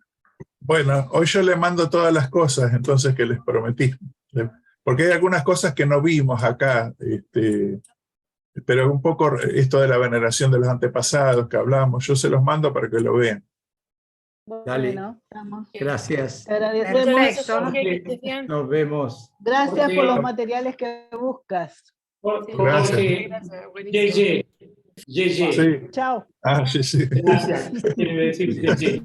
Bueno, hoy yo le mando todas las cosas entonces que les prometí, porque hay algunas cosas que no vimos acá, pero un poco esto de la veneración de los antepasados que hablamos, yo se los mando para que lo vean. Dale. Bueno, estamos. Gracias. Perfecto. Nos vemos. Gracias por los materiales que buscas. Gracias. Yeye. Sí. Chao. Ah, sí, sí. Gracias. Quiere decir Yeye.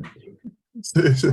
Sí, sí.